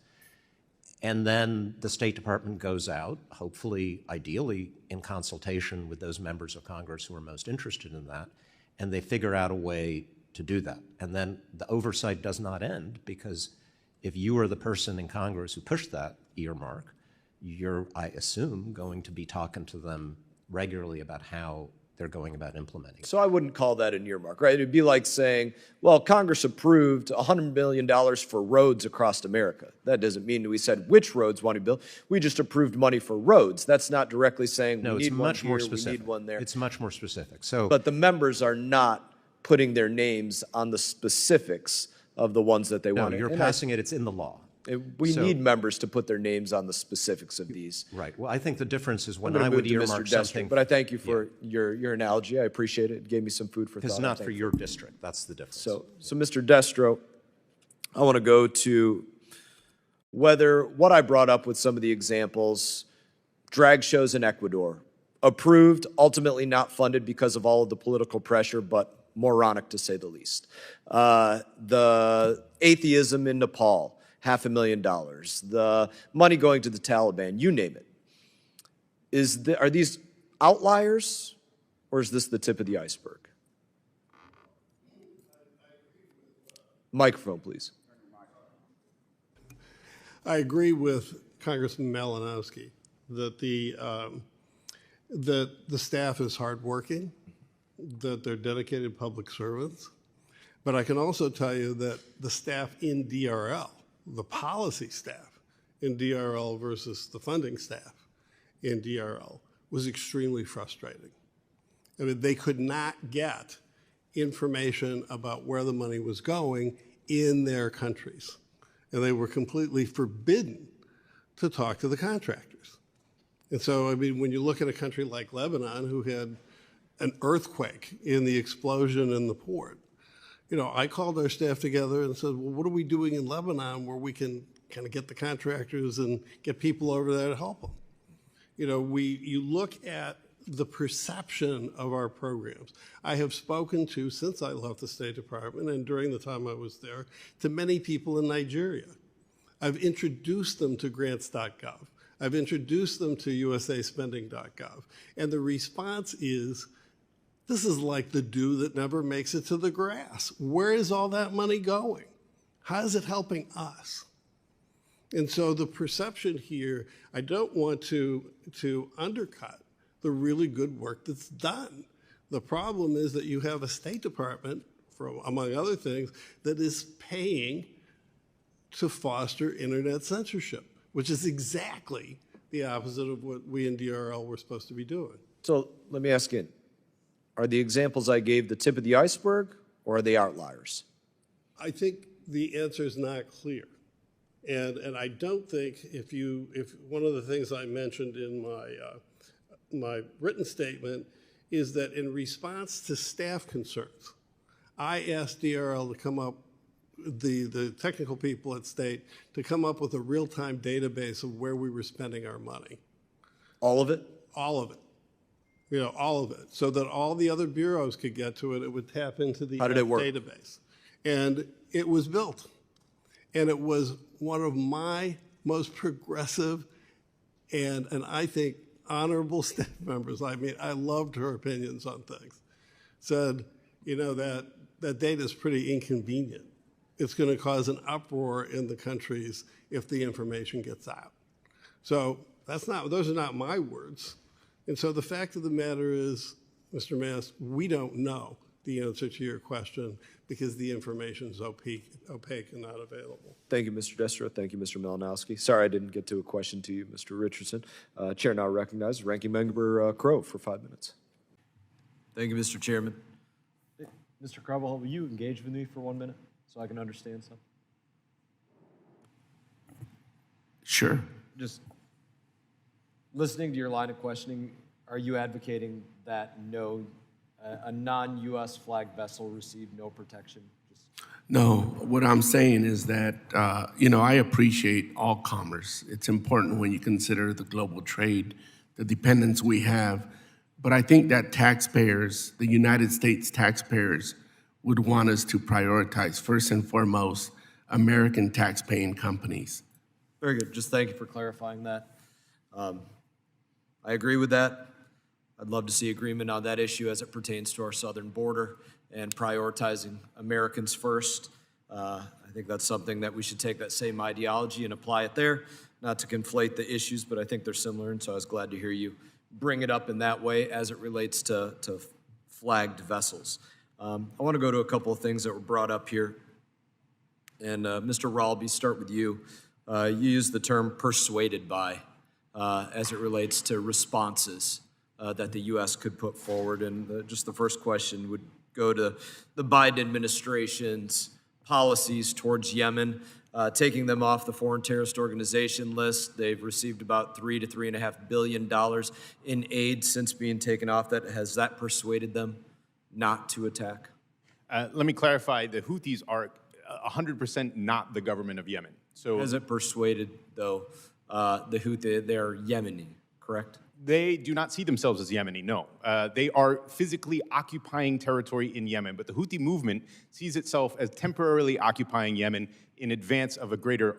And then the State Department goes out, hopefully, ideally, in consultation with those members of Congress who are most interested in that, and they figure out a way to do that. And then the oversight does not end, because if you are the person in Congress who pushed that earmark, you're, I assume, going to be talking to them regularly about how they're going about implementing it. So I wouldn't call that an earmark, right? It'd be like saying, well, Congress approved $100 million for roads across America. That doesn't mean we said which roads want to build. We just approved money for roads. That's not directly saying we need one here, we need one there. It's much more specific. So, but the members are not putting their names on the specifics of the ones that they want. No, you're passing it. It's in the law. We need members to put their names on the specifics of these. Right. Well, I think the difference is when I would move to earmark Mr. Destro, something. but I thank you for your analogy. I appreciate it. It gave me some food for thought. It's not for your district. That's the difference. So Mr. Destro, I want to go to whether what I brought up with some of the examples, drag shows in Ecuador, approved, ultimately not funded because of all of the political pressure, but moronic to say the least. The atheism in Nepal, $500,000. The money going to the Taliban, you name it. Are these outliers, or is this the tip of the iceberg? Microphone, please. I agree with Congressman Malinowski that the staff is hardworking, that they're dedicated public servants, but I can also tell you that the staff in DRL, the policy staff in DRL versus the funding staff in DRL, was extremely frustrating. I mean, they could not get information about where the money was going in their countries. And they were completely forbidden to talk to the contractors. And so, I mean, when you look at a country like Lebanon, who had an earthquake in the explosion in the port, you know, I called our staff together and said, well, what are we doing in Lebanon where we can kind of get the contractors and get people over there to help them? You know, you look at the perception of our programs. I have spoken to, since I left the State Department and during the time I was there, to many people in Nigeria. I've introduced them to grants.gov. I've introduced them to usaspending.gov. And the response is, this is like the dew that never makes it to the grass. Where is all that money going? How is it helping us? And so the perception here, I don't want to undercut the really good work that's done. The problem is that you have a State Department, among other things, that is paying to foster internet censorship, which is exactly the opposite of what we in DRL were supposed to be doing. So let me ask you, are the examples I gave the tip of the iceberg, or are they outliers? I think the answer is not clear. And I don't think if one of the things I mentioned in my written statement is that in response to staff concerns, I asked DRL to come up, the technical people at State, to come up with a real-time database of where we were spending our money. All of it? All of it. You know, all of it. So that all the other bureaus could get to it, it would tap into the database. And it was built. And it was one of my most progressive and I think honorable staff members. I mean, I loved her opinions on things. Said, you know, that data is pretty inconvenient. It's going to cause an uproar in the countries if the information gets out. So those are not my words. And so the fact of the matter is, Mr. Mast, we don't know the answer to your question because the information is opaque and not available. Thank you, Mr. Destro. Thank you, Mr. Malinowski. Sorry I didn't get to a question to you, Mr. Richardson. Chair now recognizes Ranking Member Crow for 5 minutes. Thank you, Mr. Chairman. Mr. Carbajal, will you engage with me for 1 minute so I can understand something? Sure. Just listening to your line of questioning, are you advocating that a non-U.S. flag vessel receive no protection? No, what I'm saying is that, you know, I appreciate all commerce. It's important when you consider the global trade, the dependence we have. But I think that taxpayers, the United States taxpayers, would want us to prioritize, first and foremost, American tax-paying companies. Very good. Just thank you for clarifying that. I agree with that. I'd love to see agreement on that issue as it pertains to our southern border and prioritizing Americans first. I think that's something that we should take that same ideology and apply it there, not to conflate the issues, but I think they're similar, and so I was glad to hear you bring it up in that way as it relates to flagged vessels. I want to go to a couple of things that were brought up here. And Mr. Ralby, start with you. You used the term persuaded by as it relates to responses that the U.S. could put forward. And just the first question would go to the Biden administration's policies towards Yemen, taking them off the foreign terrorist organization list. They've received about $3 to $3.5 billion in aid since being taken off that. Has that persuaded them not to attack? Let me clarify, the Houthis are 100% not the government of Yemen. So has it persuaded, though, the Houthi, they're Yemeni, correct? They do not see themselves as Yemeni, no. They are physically occupying territory in Yemen, but the Houthi movement sees itself as temporarily occupying Yemen in advance of a greater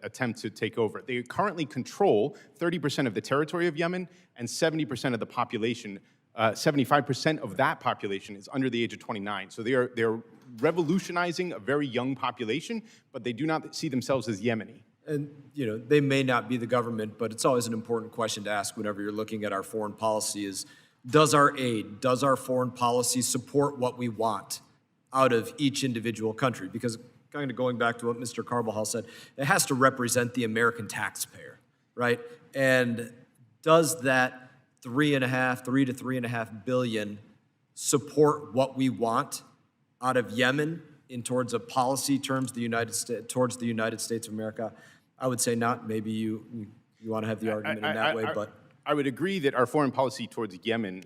attempt to take over. They currently control 30% of the territory of Yemen and 70% of the population. 75% of that population is under the age of 29. So they're revolutionizing a very young population, but they do not see themselves as Yemeni. And, you know, they may not be the government, but it's always an important question to ask whenever you're looking at our foreign policy is, does our aid, does our foreign policy support what we want out of each individual country? Because kind of going back to what Mr. Carbajal said, it has to represent the American taxpayer, right? And does that 3 to 3.5 billion support what we want out of Yemen in towards a policy terms towards the United States of America? I would say not. Maybe you want to have the argument in that way, but I would agree that our foreign policy towards Yemen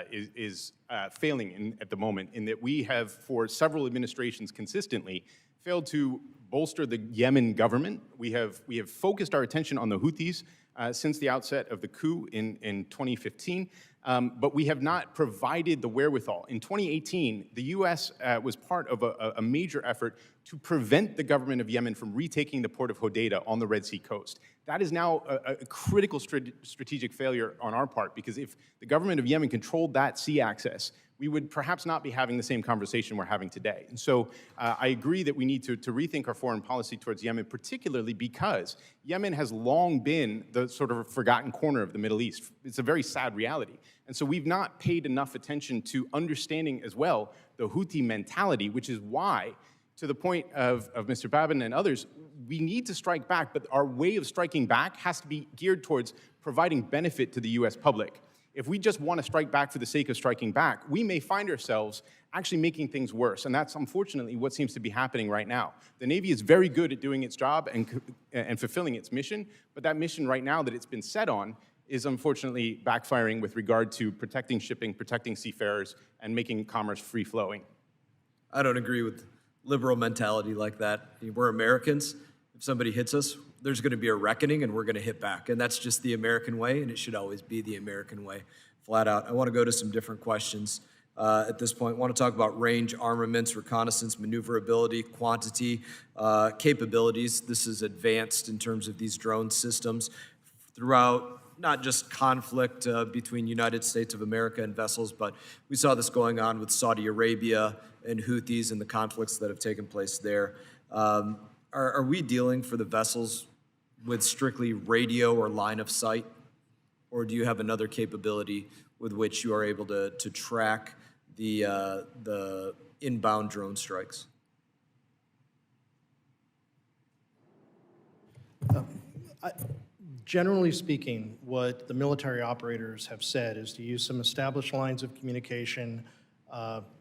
is failing at the moment, in that we have, for several administrations consistently, failed to bolster the Yemen government. We have focused our attention on the Houthis since the outset of the coup in 2015, but we have not provided the wherewithal. In 2018, the U.S. Was part of a major effort to prevent the government of Yemen from retaking the port of Hodeidah on the Red Sea coast. That is now a critical strategic failure on our part, because if the government of Yemen controlled that sea access, we would perhaps not be having the same conversation we're having today. And so I agree that we need to rethink our foreign policy towards Yemen, particularly because Yemen has long been the sort of forgotten corner of the Middle East. It's a very sad reality. And so we've not paid enough attention to understanding as well the Houthi mentality, which is why, to the point of Mr. Babin and others, we need to strike back, but our way of striking back has to be geared towards providing benefit to the U.S. public. If we just want to strike back for the sake of striking back, we may find ourselves actually making things worse, and that's unfortunately what seems to be happening right now. The Navy is very good at doing its job and fulfilling its mission, but that mission right now that it's been set on is unfortunately backfiring with regard to protecting shipping, protecting seafarers, and making commerce free-flowing. I don't agree with liberal mentality like that. We're Americans. If somebody hits us, there's going to be a reckoning, and we're going to hit back. And that's just the American way, and it should always be the American way, flat out. I want to go to some different questions at this point. I want to talk about range, armaments, reconnaissance, maneuverability, quantity, capabilities. This is advanced in terms of these drone systems throughout not just conflict between United States of America and vessels, but we saw this going on with Saudi Arabia and Houthis and the conflicts that have taken place there. Are we dealing for the vessels with strictly radio or line of sight, or do you have another capability with which you are able to track the inbound drone strikes? Generally speaking, what the military operators have said is to use some established lines of communication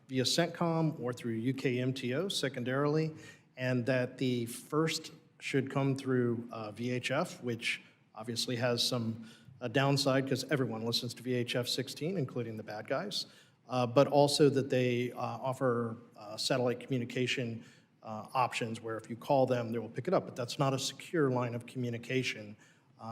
via CENTCOM or through UKMTO secondarily, and that the first should come through VHF, which obviously has some downside because everyone listens to VHF 16, including the bad guys, but also that they offer satellite communication options where if you call them, they will pick it up, but that's not a secure line of communication.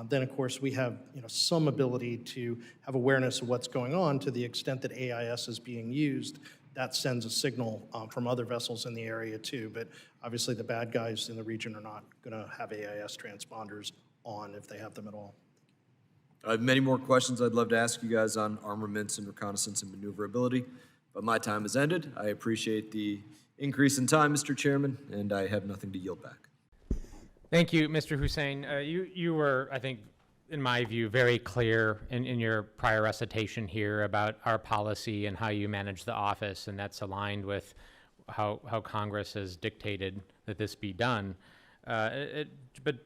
Then, of course, we have some ability to have awareness of what's going on to the extent that AIS is being used. That sends a signal from other vessels in the area too, but obviously the bad guys in the region are not going to have AIS transponders on if they have them at all. I have many more questions I'd love to ask you guys on armaments and reconnaissance and maneuverability, but my time has ended. I appreciate the increase in time, Mr. Chairman, and I have nothing to yield back. Thank you, Mr. Hussein. You were, I think, in my view, very clear in your prior recitation here about our policy and how you manage the office, and that's aligned with how Congress has dictated that this be done. But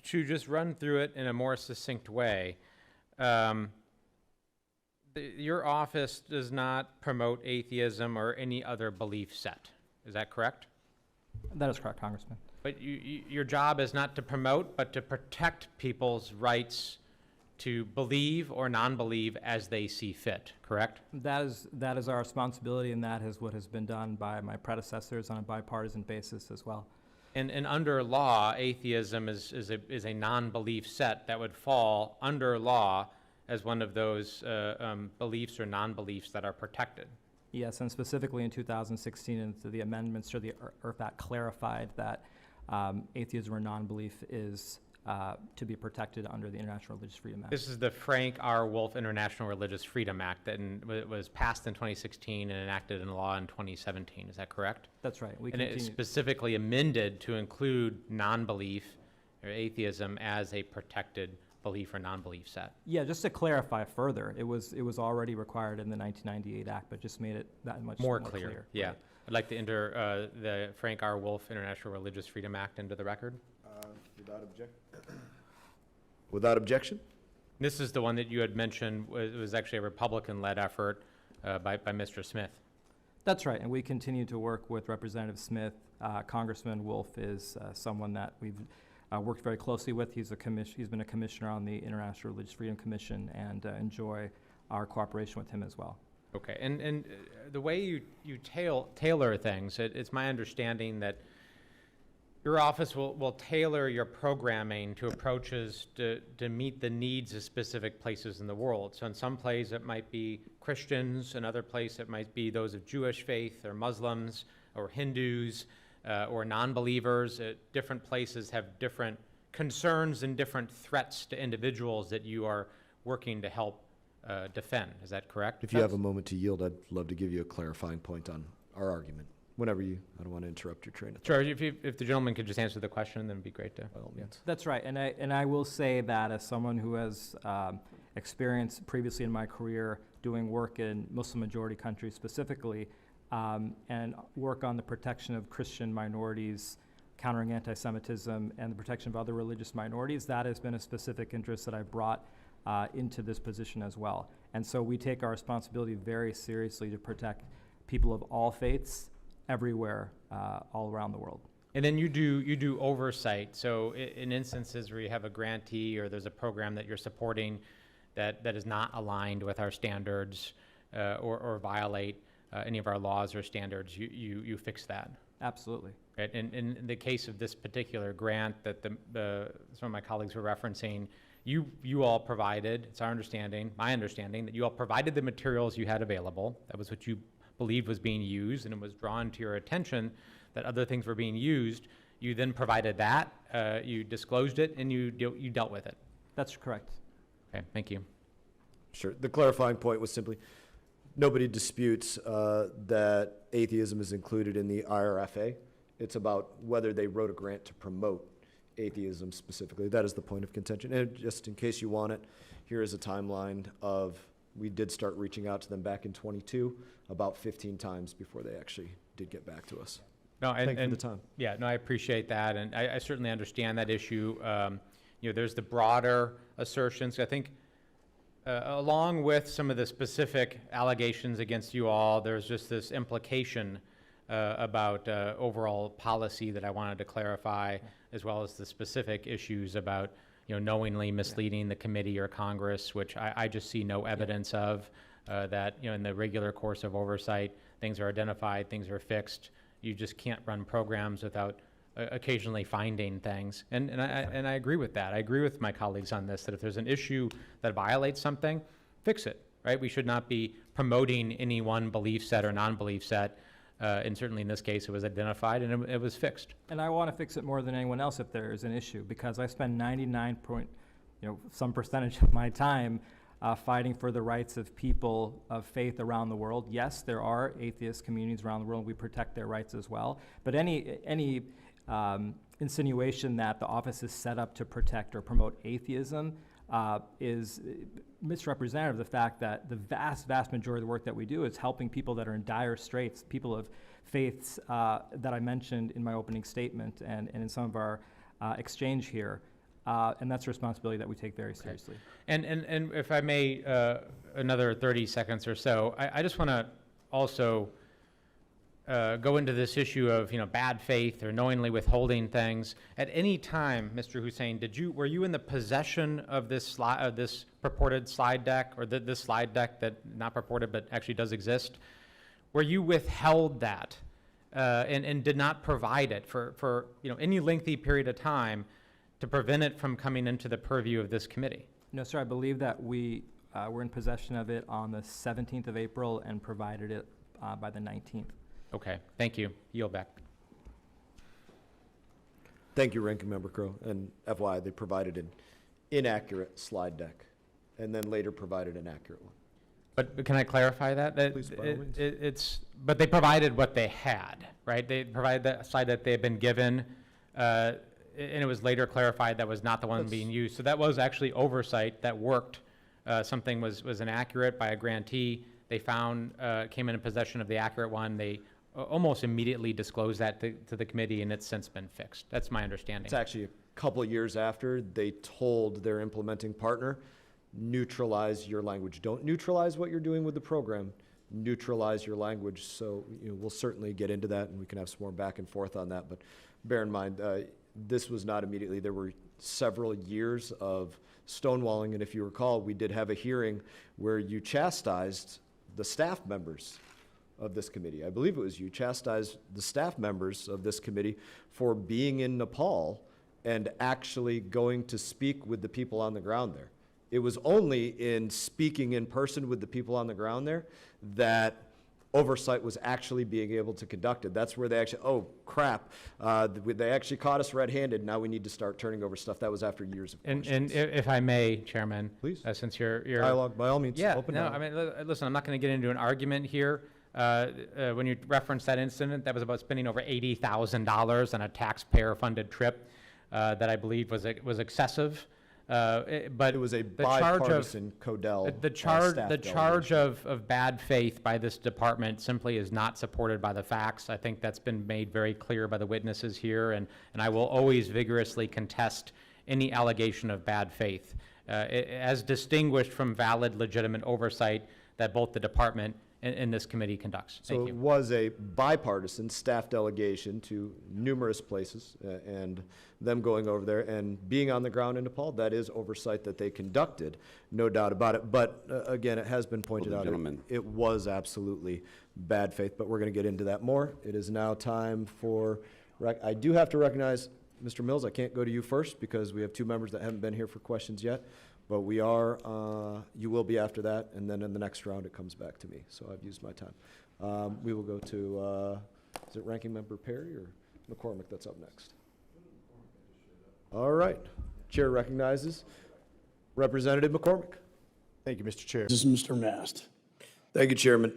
to just run through it in a more succinct way, your office does not promote atheism or any other belief set. Is that correct? That is correct, Congressman. But your job is not to promote, but to protect people's rights to believe or non-believe as they see fit, correct? That is our responsibility, and that is what has been done by my predecessors on a bipartisan basis as well. And under law, atheism is a non-belief set that would fall under law as one of those beliefs or non-beliefs that are protected. Yes, and specifically in 2016, the amendments to the Earth Act clarified that atheism or non-belief is to be protected under the International Religious Freedom Act. This is the Frank R. Wolf International Religious Freedom Act that was passed in 2016 and enacted into law in 2017. Is that correct? That's right. And it is specifically amended to include non-belief or atheism as a protected belief or non-belief set. Yeah, just to clarify further, it was already required in the 1998 Act, but just made it that much more clear. Yeah. Right. I'd like to enter the Frank R. Wolf International Religious Freedom Act into the record. Without objection? This is the one that you had mentioned was actually a Republican-led effort by Mr. Smith. That's right, and we continue to work with Representative Smith. Congressman Wolf is someone that we've worked very closely with. He's been a commissioner on the International Religious Freedom Commission, and enjoy our cooperation with him as well. Okay, and the way you tailor things, it's my understanding that your office will tailor your programming to approaches to meet the needs of specific places in the world. So in some places it might be Christians, in other places it might be those of Jewish faith or Muslims or Hindus or non-believers. Different places have different concerns and different threats to individuals that you are working to help defend. Is that correct? If you have a moment to yield, I'd love to give you a clarifying point on our argument. Whenever you, I don't want to interrupt your train of thought. Sure, if the gentleman could just answer the question, then it'd be great to. By all means. That's right, and I will say that as someone who has experience previously in my career doing work in Muslim-majority countries specifically, and work on the protection of Christian minorities, countering anti-Semitism, and the protection of other religious minorities, that has been a specific interest that I've brought into this position as well. And so we take our responsibility very seriously to protect people of all faiths everywhere, all around the world. And then you do oversight. So in instances where you have a grantee or there's a program that you're supporting that is not aligned with our standards or violate any of our laws or standards, you fix that. Absolutely. Right. And in the case of this particular grant that some of my colleagues were referencing, you all provided, it's our understanding, my understanding, that you all provided the materials you had available. That was what you believed was being used, and it was drawn to your attention that other things were being used. You then provided that, you disclosed it, and you dealt with it. That's correct. Okay, thank you. Sure. The clarifying point was simply, nobody disputes that atheism is included in the IRFA. It's about whether they wrote a grant to promote atheism specifically. That is the point of contention. And just in case you want it, here is a timeline of, we did start reaching out to them back in 22, about 15 times before they actually did get back to us. No, Thank you for the time. Yeah, no, I appreciate that, and I certainly understand that issue. There's the broader assertions. I think along with some of the specific allegations against you all, there's just this implication about overall policy that I wanted to clarify, as well as the specific issues about knowingly misleading the committee or Congress, which I just see no evidence of, that in the regular course of oversight, things are identified, things are fixed. You just can't run programs without occasionally finding things. And I agree with that. I agree with my colleagues on this, that if there's an issue that violates something, fix it, right? We should not be promoting any one belief set or non-belief set. And certainly in this case, it was identified and it was fixed. And I want to fix it more than anyone else if there is an issue, because I spend 99% of my time fighting for the rights of people of faith around the world. Yes, there are atheist communities around the world. We protect their rights as well. But any insinuation that the office is set up to protect or promote atheism is misrepresentative of the fact that the vast majority of the work that we do is helping people that are in dire straits, people of faiths that I mentioned in my opening statement and in some of our exchange here. And that's a responsibility that we take very seriously. And if I may, another 30 seconds or so, I just want to also go into this issue of bad faith or knowingly withholding things. At any time, Mr. Hussein, were you in the possession of this purported slide deck, or this slide deck that not purported but actually does exist? Where you withheld that and did not provide it for any lengthy period of time to prevent it from coming into the purview of this committee? No, sir. I believe that we were in possession of it on the 17th of April and provided it by the 19th. Okay, thank you. Yield back. Thank you, Ranking Member Crow. And FYI, they provided an inaccurate slide deck and then later provided an accurate one. But can I clarify that? Please, by all means. But they provided what they had, right? They provided that slide that they had been given, and it was later clarified that was not the one being used. So that was actually oversight that worked. Something was inaccurate by a grantee. They found, came in possession of the accurate one. They almost immediately disclosed that to the committee, and it's since been fixed. That's my understanding. It's actually a couple of years after they told their implementing partner neutralize your language. Don't neutralize what you're doing with the program, neutralize your language. So we'll certainly get into that, and we can have some more back and forth on that. But bear in mind, this was not immediately. There were several years of stonewalling, and if you recall, we did have a hearing where you chastised the staff members of this committee. I believe it was you chastised the staff members of this committee for being in Nepal and actually going to speak with the people on the ground there. It was only in speaking in person with the people on the ground there that oversight was actually being able to conduct it. That's where they actually, oh crap, they actually caught us red-handed. Now we need to start turning over stuff. That was after years of questions. And if I may, Chairman, please, since you're dialogue by all means. Yeah, open no, dialogue. I mean, listen, I'm not going to get into an argument here. When you reference that incident, that was about spending over $80,000 on a taxpayer-funded trip that I believe was excessive. But it was a bipartisan Codell. The charge of bad faith by this department simply is not supported by the facts. I think that's been made very clear by the witnesses here, and I will always vigorously contest any allegation of bad faith, as distinguished from valid, legitimate oversight that both the department and this committee conducts. So it was a bipartisan staff delegation to numerous places, and them going over there and being on the ground in Nepal, that is oversight that they conducted, no doubt about it. But again, it has been pointed out, it was absolutely bad faith, but we're going to get into that more. It is now time for, I do have to recognize Mr. Mills. I can't go to you first because we have two members that haven't been here for questions yet. But we are, you will be after that, and then in the next round it comes back to me. So I've used my time. We will go to, is it Ranking Member Perry or McCormick that's up next? All right. Chair recognizes Representative McCormick. Thank you, Mr. Chair. This is Mr. Mast. Thank you, Chairman.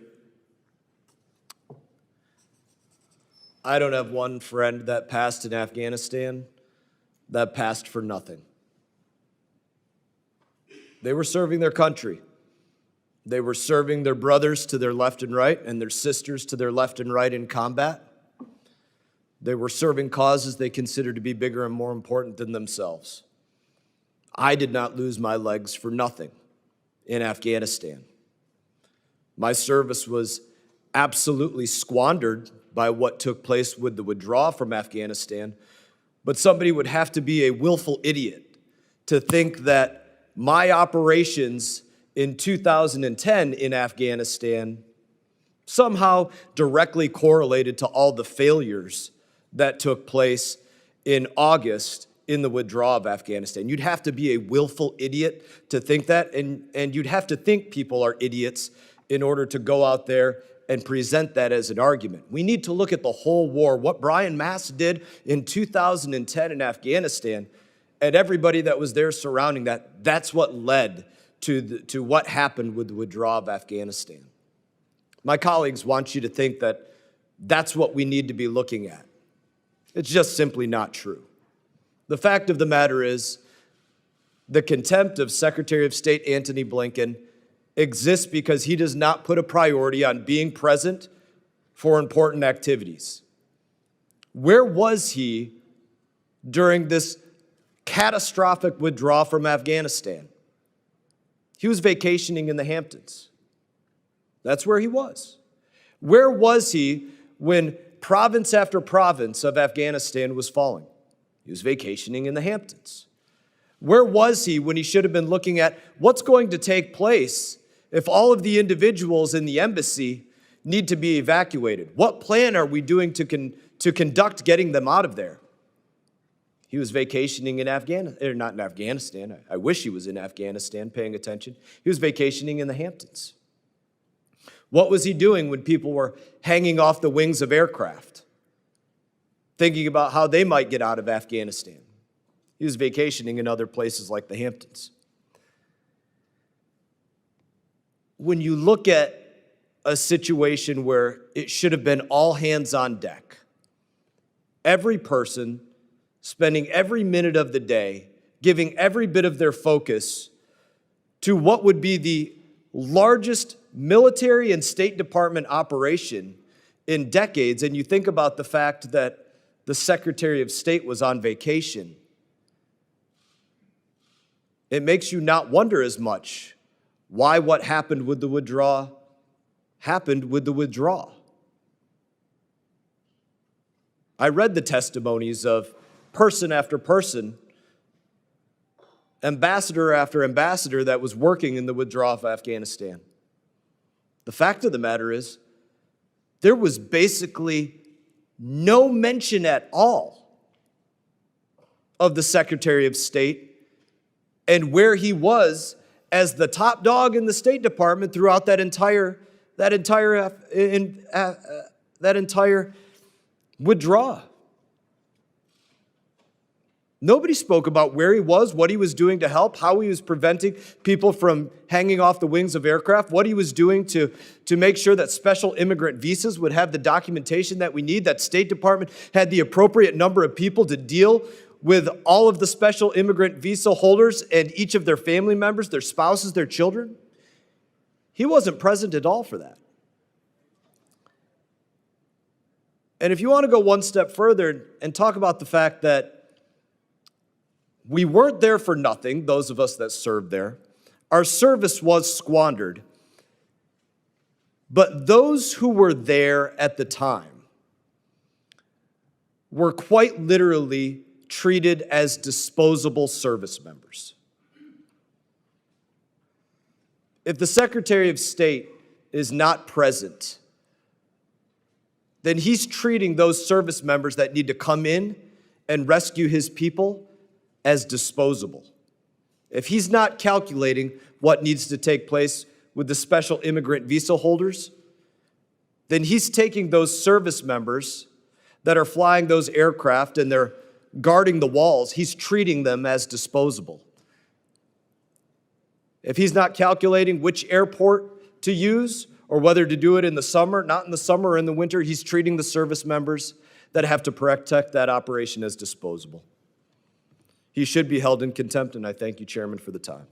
I don't have one friend that passed in Afghanistan that passed for nothing. They were serving their country. They were serving their brothers to their left and right and their sisters to their left and right in combat. They were serving causes they considered to be bigger and more important than themselves. I did not lose my legs for nothing in Afghanistan. My service was absolutely squandered by what took place with the withdrawal from Afghanistan, but somebody would have to be a willful idiot to think that my operations in 2010 in Afghanistan somehow directly correlated to all the failures that took place in August in the withdrawal of Afghanistan. You'd have to be a willful idiot to think that, and you'd have to think people are idiots in order to go out there and present that as an argument. We need to look at the whole war. What Brian Mast did in 2010 in Afghanistan and everybody that was there surrounding that, that's what led to what happened with the withdrawal of Afghanistan. My colleagues want you to think that that's what we need to be looking at. It's just simply not true. The fact of the matter is, the contempt of Secretary of State Antony Blinken exists because he does not put a priority on being present for important activities. Where was he during this catastrophic withdrawal from Afghanistan? He was vacationing in the Hamptons. That's where he was. Where was he when province after province of Afghanistan was falling? He was vacationing in the Hamptons. Where was he when he should have been looking at what's going to take place if all of the individuals in the embassy need to be evacuated? What plan are we doing to conduct getting them out of there? He was vacationing in Afghanistan, or not in Afghanistan. I wish he was in Afghanistan paying attention. He was vacationing in the Hamptons. What was he doing when people were hanging off the wings of aircraft, thinking about how they might get out of Afghanistan? He was vacationing in other places like the Hamptons. When you look at a situation where it should have been all hands on deck, every person spending every minute of the day, giving every bit of their focus to what would be the largest military and State Department operation in decades, and you think about the fact that the Secretary of State was on vacation, it makes you not wonder as much why what happened with the withdrawal happened with the withdrawal. I read the testimonies of person after person, ambassador after ambassador that was working in the withdrawal of Afghanistan. The fact of the matter is, there was basically no mention at all of the Secretary of State and where he was as the top dog in the State Department throughout that entire withdrawal. Nobody spoke about where he was, what he was doing to help, how he was preventing people from hanging off the wings of aircraft, what he was doing to make sure that special immigrant visas would have the documentation that we need, that State Department had the appropriate number of people to deal with all of the special immigrant visa holders and each of their family members, their spouses, their children. He wasn't present at all for that. And if you want to go one step further and talk about the fact that we weren't there for nothing, those of us that served there, our service was squandered. But those who were there at the time were quite literally treated as disposable service members. If the Secretary of State is not present, then he's treating those service members that need to come in and rescue his people as disposable. If he's not calculating what needs to take place with the special immigrant visa holders, then he's taking those service members that are flying those aircraft and they're guarding the walls, he's treating them as disposable. If he's not calculating which airport to use or whether to do it in the summer, not in the summer or in the winter, he's treating the service members that have to protect that operation as disposable. He should be held in contempt, and I thank you, Chairman, for the time.